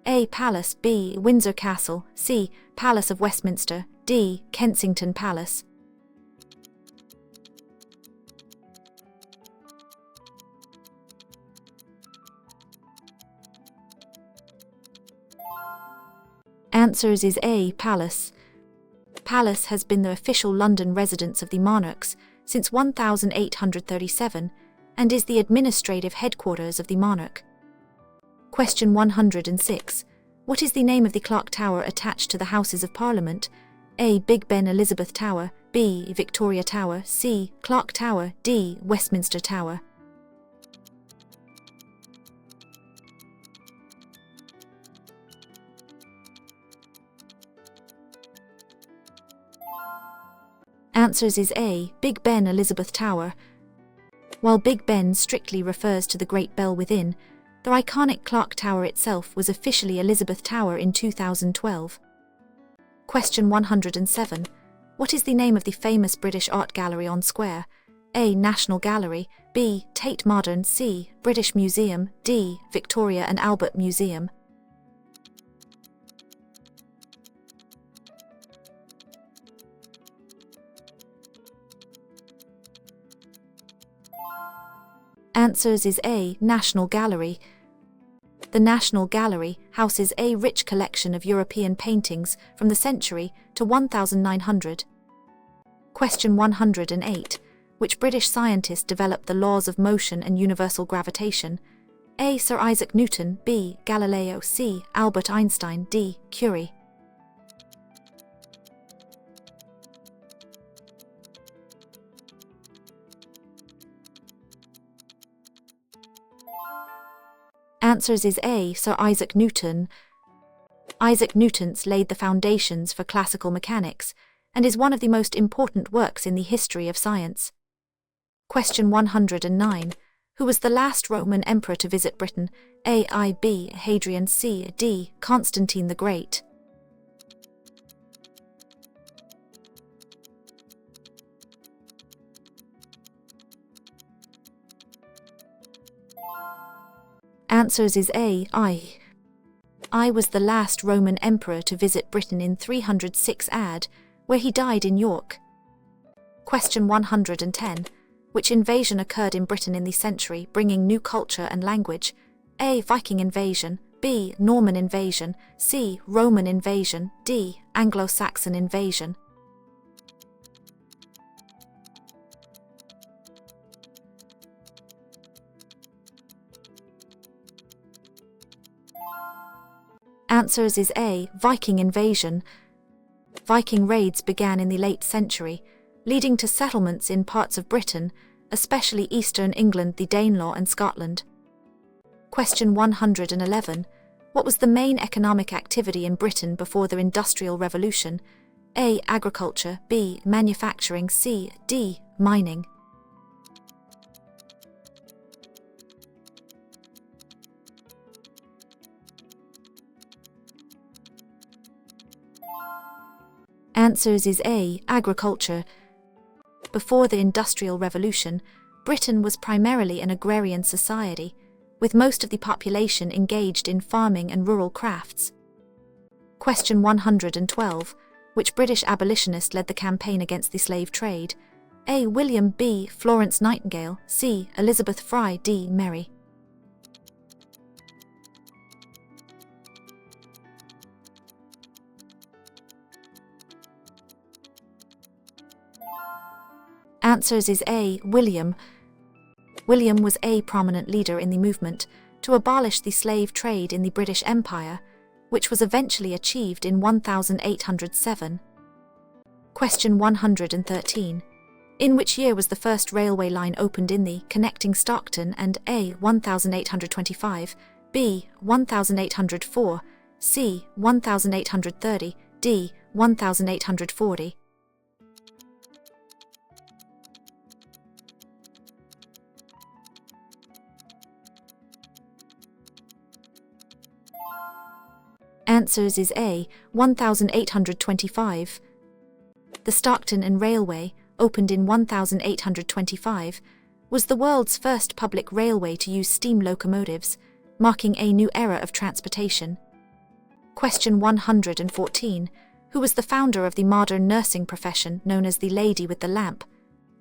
A. Palace, B. Windsor Castle, C. Palace of Westminster, D. Kensington Palace. Answers is A. Palace. Palace has been the official London residence of the monarchs since 1837 and is the administrative headquarters of the monarch. Question 106. What is the name of the clock tower attached to the Houses of Parliament? A. Big Ben Elizabeth Tower, B. Victoria Tower, C. Clock Tower, D. Westminster Tower. Answers is A. Big Ben Elizabeth Tower. While Big Ben strictly refers to the Great Bell within, the iconic clock tower itself was officially Elizabeth Tower in 2012. Question 107. What is the name of the famous British art gallery on Square? A. National Gallery, B. Tate Modern, C. British Museum, D. Victoria and Albert Museum. Answers is A. National Gallery. The National Gallery houses a rich collection of European paintings from the century to 1900. Question 108. Which British scientist developed the laws of motion and universal gravitation? A. Sir Isaac Newton, B. Galileo, C. Albert Einstein, D. Curie. Answers is A. Sir Isaac Newton. Isaac Newton's laid the foundations for classical mechanics and is one of the most important works in the history of science. Question 109. Who was the last Roman emperor to visit Britain? A. B. Hadrian, C. D. Constantine the Great. Answers is A. I was the last Roman emperor to visit Britain in 306 AD, where he died in York. Question 110. Which invasion occurred in Britain in the century, bringing new culture and language? A. Viking invasion, B. Norman invasion, C. Roman invasion, D. Anglo-Saxon invasion. Answers is A. Viking invasion. Viking raids began in the late century, leading to settlements in parts of Britain, especially eastern England, the Danelaw and Scotland. Question 111. What was the main economic activity in Britain before the Industrial Revolution? A. Agriculture, B. Manufacturing, C. D. Mining. Answers is A. Agriculture. Before the Industrial Revolution, Britain was primarily an agrarian society, with most of the population engaged in farming and rural crafts. Question 112. Which British abolitionist led the campaign against the slave trade? A. William, B. Florence Nightingale, C. Elizabeth Fry, D. Mary. Answers is A. William. William was a prominent leader in the movement to abolish the slave trade in the British Empire, which was eventually achieved in 1807. Question 113. In which year was the first railway line opened in the connecting Stockton and A. 1825, B. 1804, C. 1830, D. 1840? Answers is A. 1825. The Stockton and Railway, opened in 1825, was the world's first public railway to use steam locomotives, marking a new era of transportation. Question 114. Who was the founder of the modern nursing profession known as the Lady with the Lamp?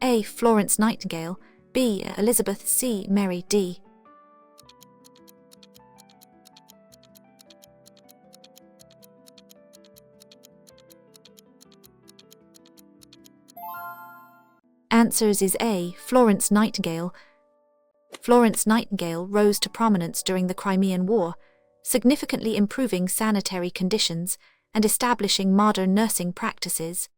A. Florence Nightingale, B. Elizabeth, C. Mary, D. Answers is A. Florence Nightingale. Florence Nightingale rose to prominence during the Crimean War, significantly improving sanitary conditions and establishing modern nursing practices.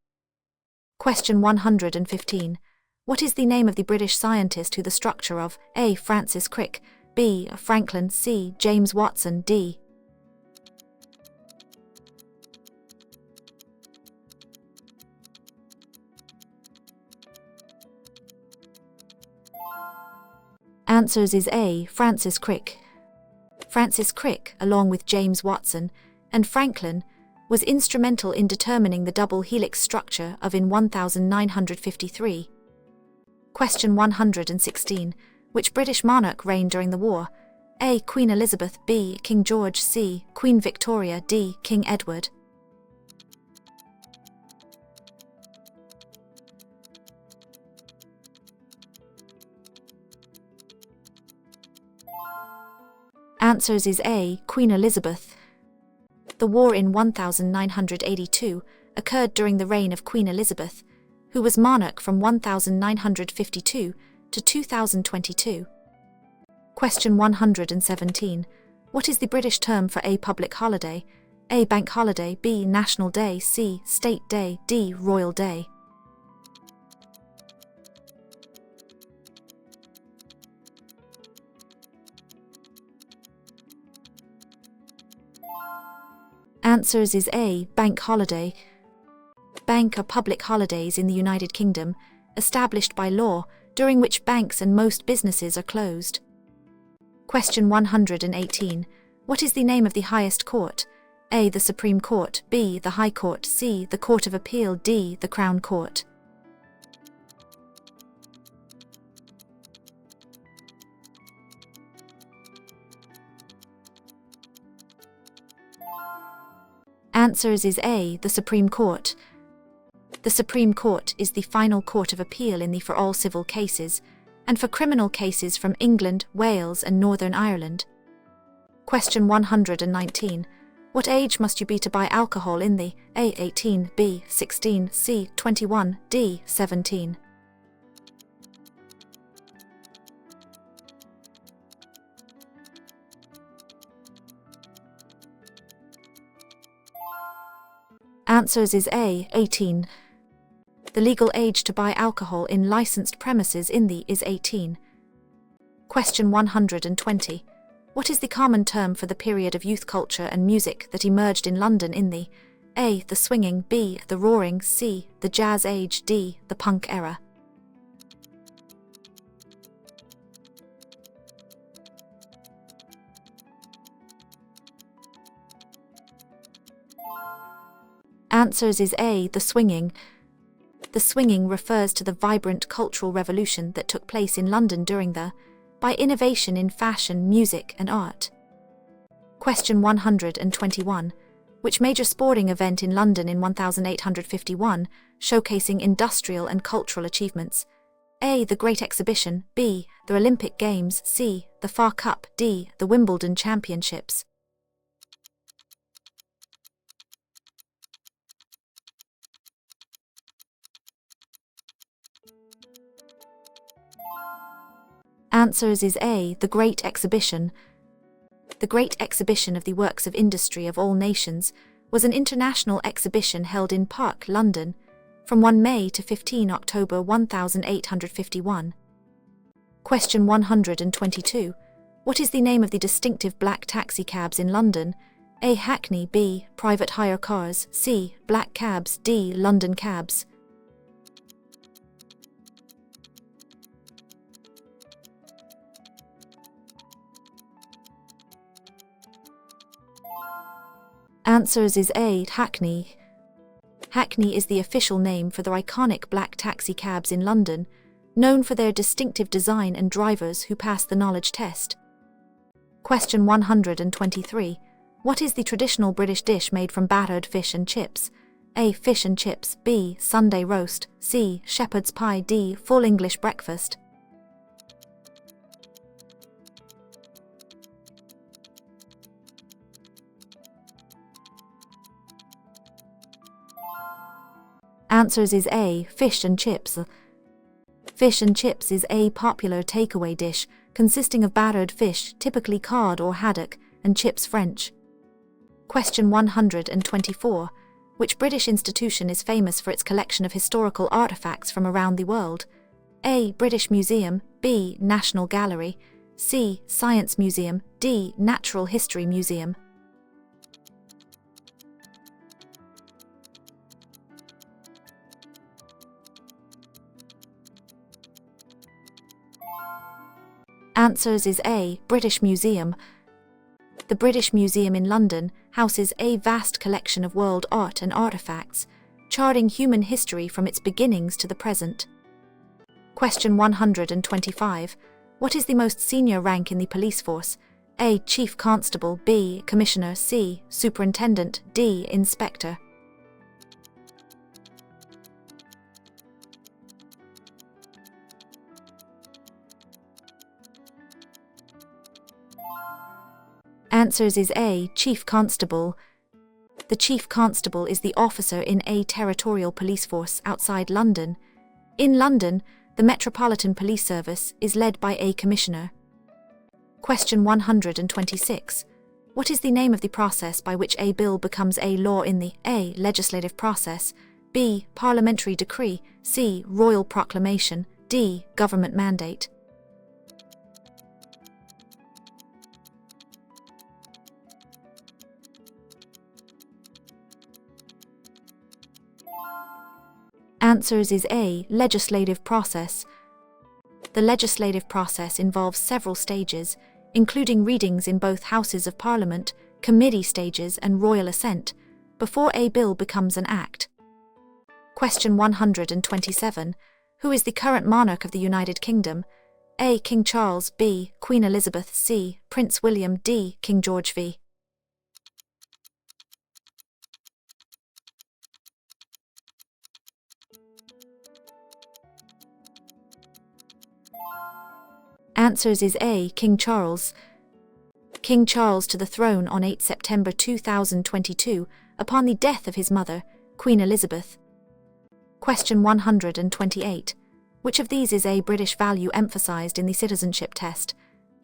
Question 115. What is the name of the British scientist who the structure of A. Francis Crick, B. Franklin, C. James Watson, D. Answers is A. Francis Crick. Francis Crick, along with James Watson and Franklin, was instrumental in determining the double helix structure of in 1953? Question 116. Which British monarch reigned during the war? A. Queen Elizabeth, B. King George, C. Queen Victoria, D. King Edward. Answers is A. Queen Elizabeth. The war in 1982 occurred during the reign of Queen Elizabeth, who was monarch from 1952 to 2022. Question 117. What is the British term for a public holiday? A. Bank holiday, B. National Day, C. State Day, D. Royal Day. Answers is A. Bank holiday. Bank are public holidays in the United Kingdom, established by law, during which banks and most businesses are closed. Question 118. What is the name of the highest court? A. The Supreme Court, B. The High Court, C. The Court of Appeal, D. The Crown Court. Answers is A. The Supreme Court. The Supreme Court is the final court of appeal for all civil cases, and for criminal cases from England, Wales and Northern Ireland. Question 119. What age must you be to buy alcohol in the A. 18, B. 16, C. 21, D. 17? Answers is A. 18. The legal age to buy alcohol in licensed premises is 18. Question 120. What is the common term for the period of youth culture and music that emerged in London in the A. The swinging, B. The roaring, C. The jazz age, D. The punk era? Answers is A. The swinging. The swinging refers to the vibrant cultural revolution that took place in London during by innovation in fashion, music and art. Question 121. Which major sporting event in London in 1851, showcasing industrial and cultural achievements? A. The Great Exhibition, B. The Olympic Games, C. The Far Cup, D. The Wimbledon Championships. Answers is A. The Great Exhibition. The Great Exhibition of the Works of Industry of All Nations was an international exhibition held in Park, London, from 1 May to 15 October 1851. Question 122. What is the name of the distinctive black taxi cabs in London? A. Hackney, B. Private hire cars, C. Black cabs, D. London cabs. Answers is A. Hackney. Hackney is the official name for the iconic black taxi cabs in London, known for their distinctive design and drivers who pass the knowledge test. Question 123. What is the traditional British dish made from battered fish and chips? A. Fish and chips, B. Sunday roast, C. Shepherd's pie, D. Full English breakfast. Answers is A. Fish and chips. Fish and chips is a popular takeaway dish consisting of battered fish, typically cod or haddock, and chips French. Question 124. Which British institution is famous for its collection of historical artifacts from around the world? A. British Museum, B. National Gallery, C. Science Museum, D. Natural History Museum. Answers is A. British Museum. The British Museum in London houses a vast collection of world art and artifacts, charting human history from its beginnings to the present. Question 125. What is the most senior rank in the police force? A. Chief Constable, B. Commissioner, C. Superintendent, D. Inspector. Answers is A. Chief Constable. The Chief Constable is the officer in a territorial police force outside London. In London, the Metropolitan Police Service is led by a commissioner. Question 126. What is the name of the process by which a bill becomes a law in the A. Legislative process, B. Parliamentary decree, C. Royal proclamation, D. Government mandate? Answers is A. Legislative process. The legislative process involves several stages, including readings in both Houses of Parliament, committee stages and royal assent, before a bill becomes an act. Question 127. Who is the current monarch of the United Kingdom? A. King Charles, B. Queen Elizabeth, C. Prince William, D. King George v. Answers is A. King Charles. King Charles to the throne on 8 September 2022 upon the death of his mother, Queen Elizabeth. Question 128. Which of these is a British value emphasised in the citizenship test?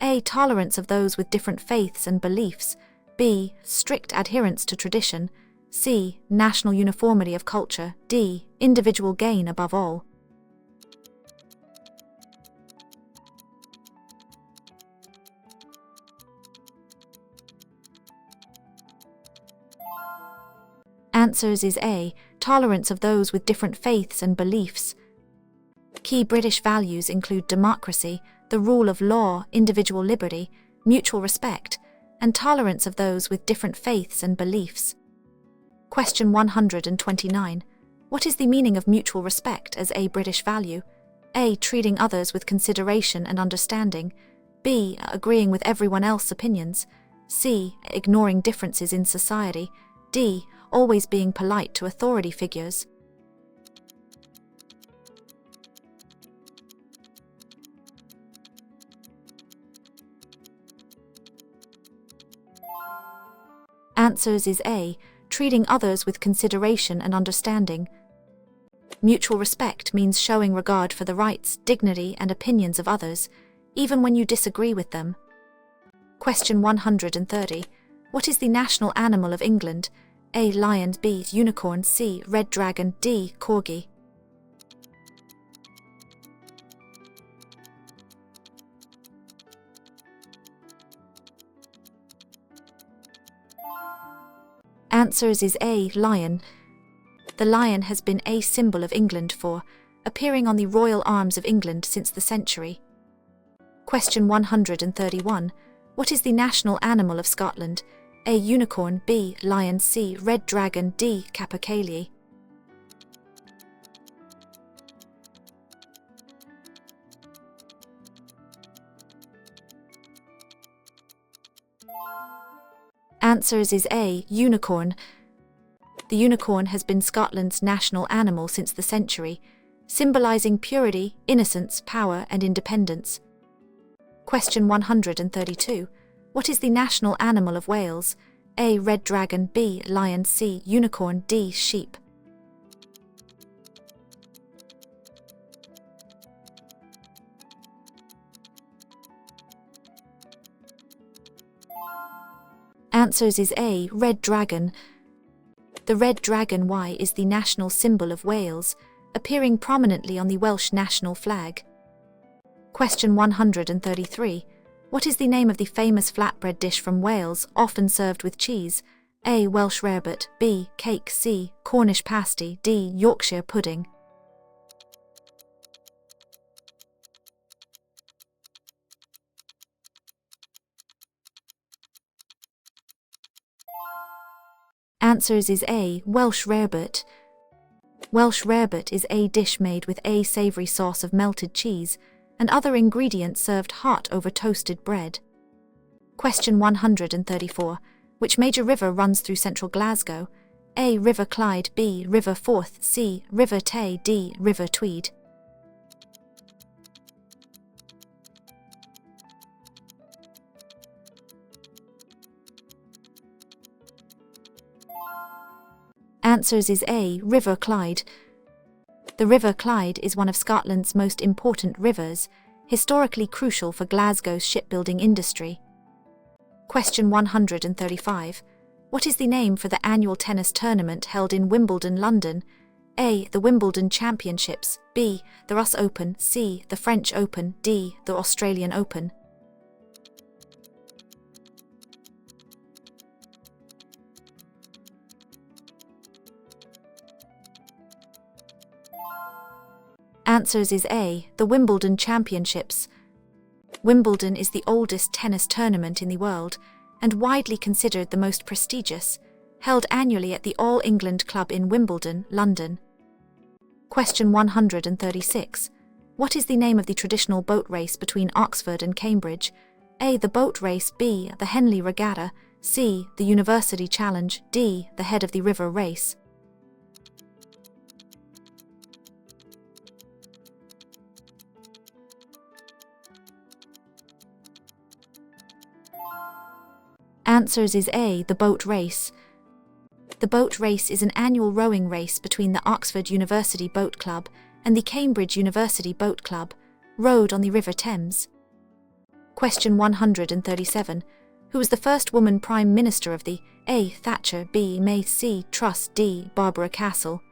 A. Tolerance of those with different faiths and beliefs, B. Strict adherence to tradition, C. National uniformity of culture, D. Individual gain above all. Answers is A. Tolerance of those with different faiths and beliefs. Key British values include democracy, the rule of law, individual liberty, mutual respect, and tolerance of those with different faiths and beliefs. Question 129. What is the meaning of mutual respect as a British value? A. Treating others with consideration and understanding, B. Agreeing with everyone else's opinions, C. Ignoring differences in society, D. Always being polite to authority figures. Answers is A. Treating others with consideration and understanding. Mutual respect means showing regard for the rights, dignity, and opinions of others, even when you disagree with them. Question 130. What is the national animal of England? A. Lion, B. Unicorn, C. Red dragon, D. Corgi. Answers is A. Lion. The lion has been a symbol of England appearing on the royal arms of England since the century. Question 131. What is the national animal of Scotland? A. Unicorn, B. Lion, C. Red dragon, D. Capercaillie. Answers is A. Unicorn. The unicorn has been Scotland's national animal since the century, symbolising purity, innocence, power and independence. Question 132. What is the national animal of Wales? A. Red dragon, B. Lion, C. Unicorn, D. Sheep. Answers is A. Red dragon. The red dragon Y is the national symbol of Wales, appearing prominently on the Welsh national flag. Question 133. What is the name of the famous flatbread dish from Wales, often served with cheese? A. Welsh rarebit, B. Cake, C. Cornish pasty, D. Yorkshire pudding. Answers is A. Welsh rarebit. Welsh rarebit is a dish made with a savoury sauce of melted cheese and other ingredients served hot over toasted bread. Question 134. Which major river runs through central Glasgow? A. River Clyde, B. River Forth, C. River Tay, D. River Tweed. Answers is A. River Clyde. The River Clyde is one of Scotland's most important rivers, historically crucial for Glasgow's shipbuilding industry. Question 135. What is the name for the annual tennis tournament held in Wimbledon, London? A. The Wimbledon Championships, B. The US Open, C. The French Open, D. The Australian Open. Answers is A. The Wimbledon Championships. Wimbledon is the oldest tennis tournament in the world and widely considered the most prestigious, held annually at the All England Club in Wimbledon, London. Question 136. What is the name of the traditional boat race between Oxford and Cambridge? A. The boat race, B. The Henley Regatta, C. The University Challenge, D. The Head of the River Race. Answers is A. The boat race. The boat race is an annual rowing race between the Oxford University Boat Club and the Cambridge University Boat Club, rowed on the River Thames. Question 137. Who was the first woman Prime Minister of the A. Thatcher, B. May, C. Truss, D. Barbara Castle?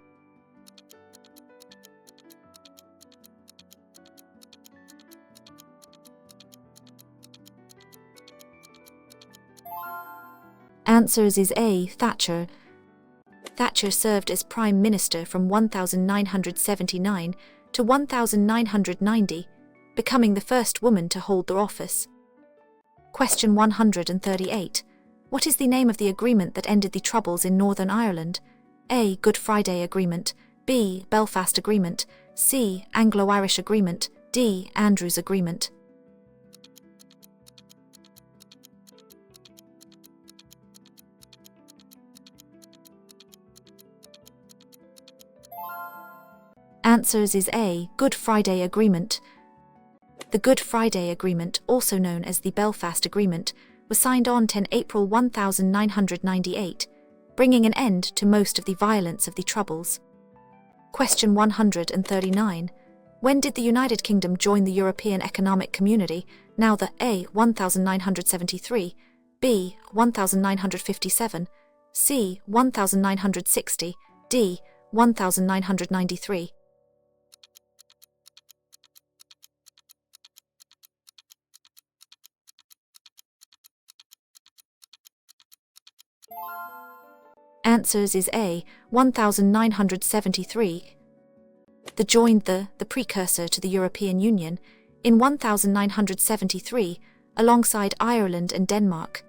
Answers is A. Thatcher. Thatcher served as Prime Minister from 1979 to 1990, becoming the first woman to hold the office. Question 138. What is the name of the agreement that ended the Troubles in Northern Ireland? A. Good Friday Agreement, B. Belfast Agreement, C. Anglo-Irish Agreement, D. Andrews Agreement. Answers is A. Good Friday Agreement. The Good Friday Agreement, also known as the Belfast Agreement, was signed on 10 April 1998, bringing an end to most of the violence of the Troubles. Question 139. When did the United Kingdom join the European Economic Community, now the A. 1973, B. 1957, C. 1960, D. 1993? Answers is A. 1973. They joined the precursor to the European Union, in 1973, alongside Ireland and Denmark.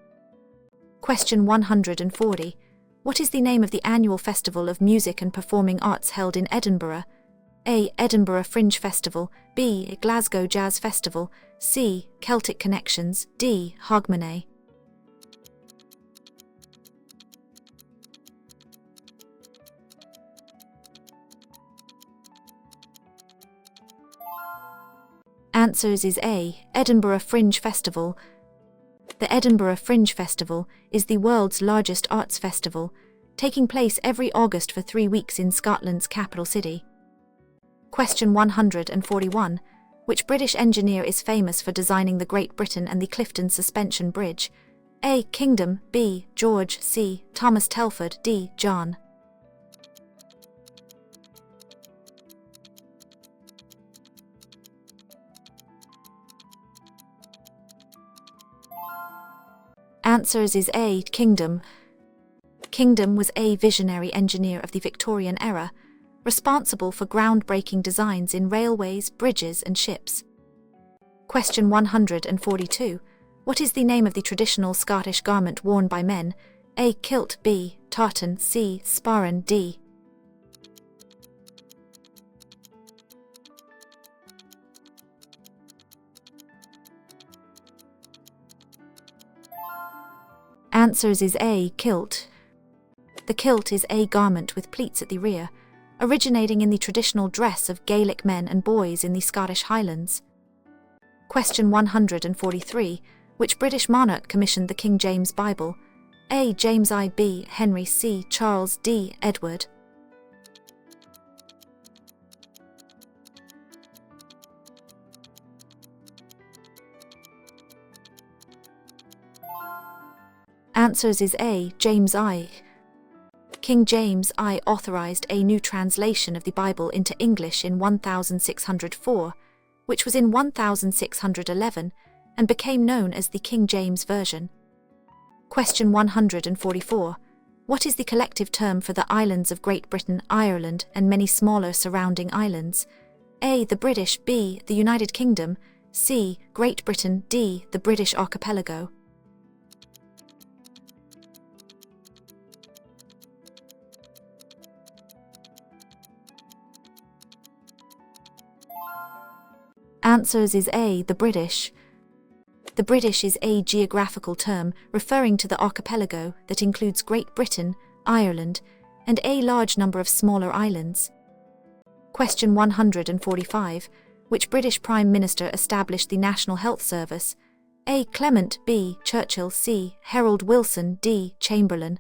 Question 140. What is the name of the annual Festival of Music and Performing Arts held in Edinburgh? A. Edinburgh Fringe Festival, B. Glasgow Jazz Festival, C. Celtic Connections, D. Hogmanay. Answers is A. Edinburgh Fringe Festival. The Edinburgh Fringe Festival is the world's largest arts festival, taking place every August for 3 weeks in Scotland's capital city. Question 141. Which British engineer is famous for designing the Great Britain and the Clifton Suspension Bridge? A. Kingdom, B. George, C. Thomas Telford, D. John. Answers is A. Kingdom. Kingdom was a visionary engineer of the Victorian era, responsible for groundbreaking designs in railways, bridges and ships. Question 142. What is the name of the traditional Scottish garment worn by men? A. Kilt, B. Tartan, C. Sparran, D. Answers is A. Kilt. The kilt is a garment with pleats at the rear, originating in the traditional dress of Gaelic men and boys in the Scottish Highlands. Question 143. Which British monarch commissioned the King James Bible? A. James I. B. Henry, C. Charles, D. Edward. Answers is A. James I. King James I authorized a new translation of the Bible into English in 1604, which was in 1611, and became known as the King James Version. Question 144. What is the collective term for the islands of Great Britain, Ireland, and many smaller surrounding islands? A. The British, B. The United Kingdom, C. Great Britain, D. The British Archipelago. Answers is A. The British. The British is a geographical term referring to the archipelago that includes Great Britain, Ireland, and a large number of smaller islands. Question 145. Which British Prime Minister established the National Health Service? A. Clement, B. Churchill, C. Harold Wilson, D. Chamberlain.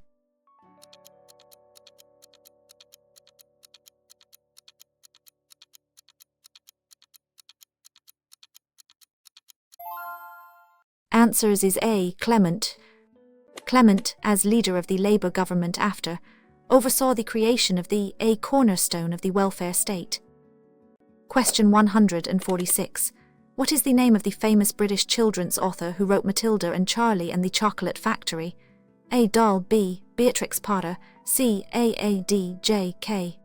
Answers is A. Clement. Clement, as leader of the Labour government after, oversaw the creation of the a cornerstone of the welfare state. Question 146. What is the name of the famous British children's author who wrote Matilda and Charlie and the Chocolate Factory? A. Dahl, B. Beatrix Potter, C. Aadj.K.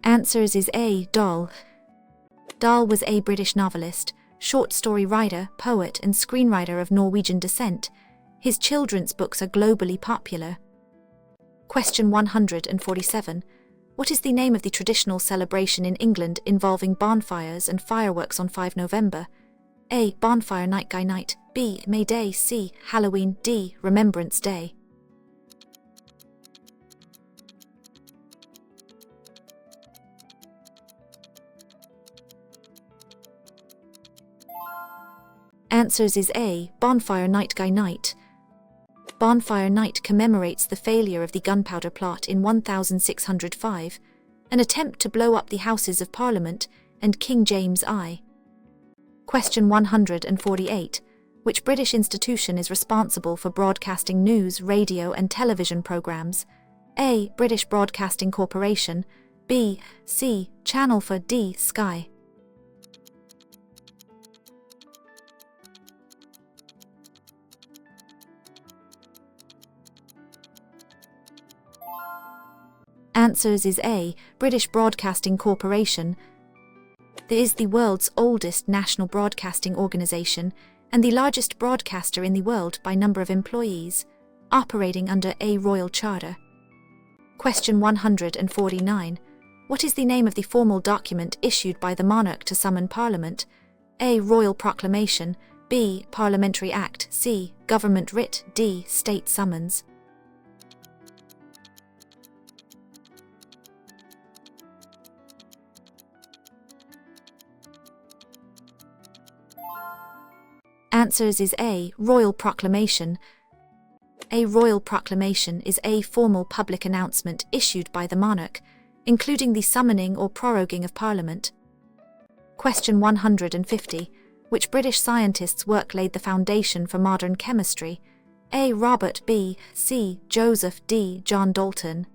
Answers is A. Dahl. Dahl was a British novelist, short story writer, poet and screenwriter of Norwegian descent. His children's books are globally popular. Question 147. What is the name of the traditional celebration in England involving bonfires and fireworks on 5 November? A. Bonfire Night Guy Night, B. May Day, C. Halloween, D. Remembrance Day. Answers is A. Bonfire Night Guy Night. Bonfire Night commemorates the failure of the Gunpowder Plot in 1605, an attempt to blow up the Houses of Parliament and King James I. Question 148. Which British institution is responsible for broadcasting news, radio and television programmes? A. British Broadcasting Corporation, B. C. Channel 4, D. Sky. Answers is A. British Broadcasting Corporation. This is the world's oldest national broadcasting organisation and the largest broadcaster in the world by number of employees, operating under a royal charter. Question 149. What is the name of the formal document issued by the monarch to summon Parliament? A. Royal Proclamation, B. Parliamentary Act, C. Government Writ, D. State Summons. Answers is A. Royal Proclamation. A royal proclamation is a formal public announcement issued by the monarch, including the summoning or proroguing of Parliament. Question 150. Which British scientist's work laid the foundation for modern chemistry? A. Robert, B. C. Joseph, D. John Dalton.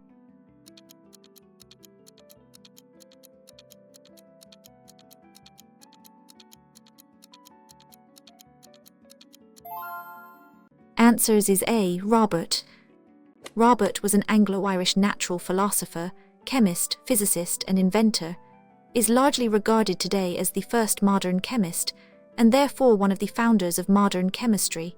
Answers is A. Robert. Robert was an Anglo-Irish natural philosopher, chemist, physicist, and inventor, is largely regarded today as the first modern chemist, and therefore one of the founders of modern chemistry.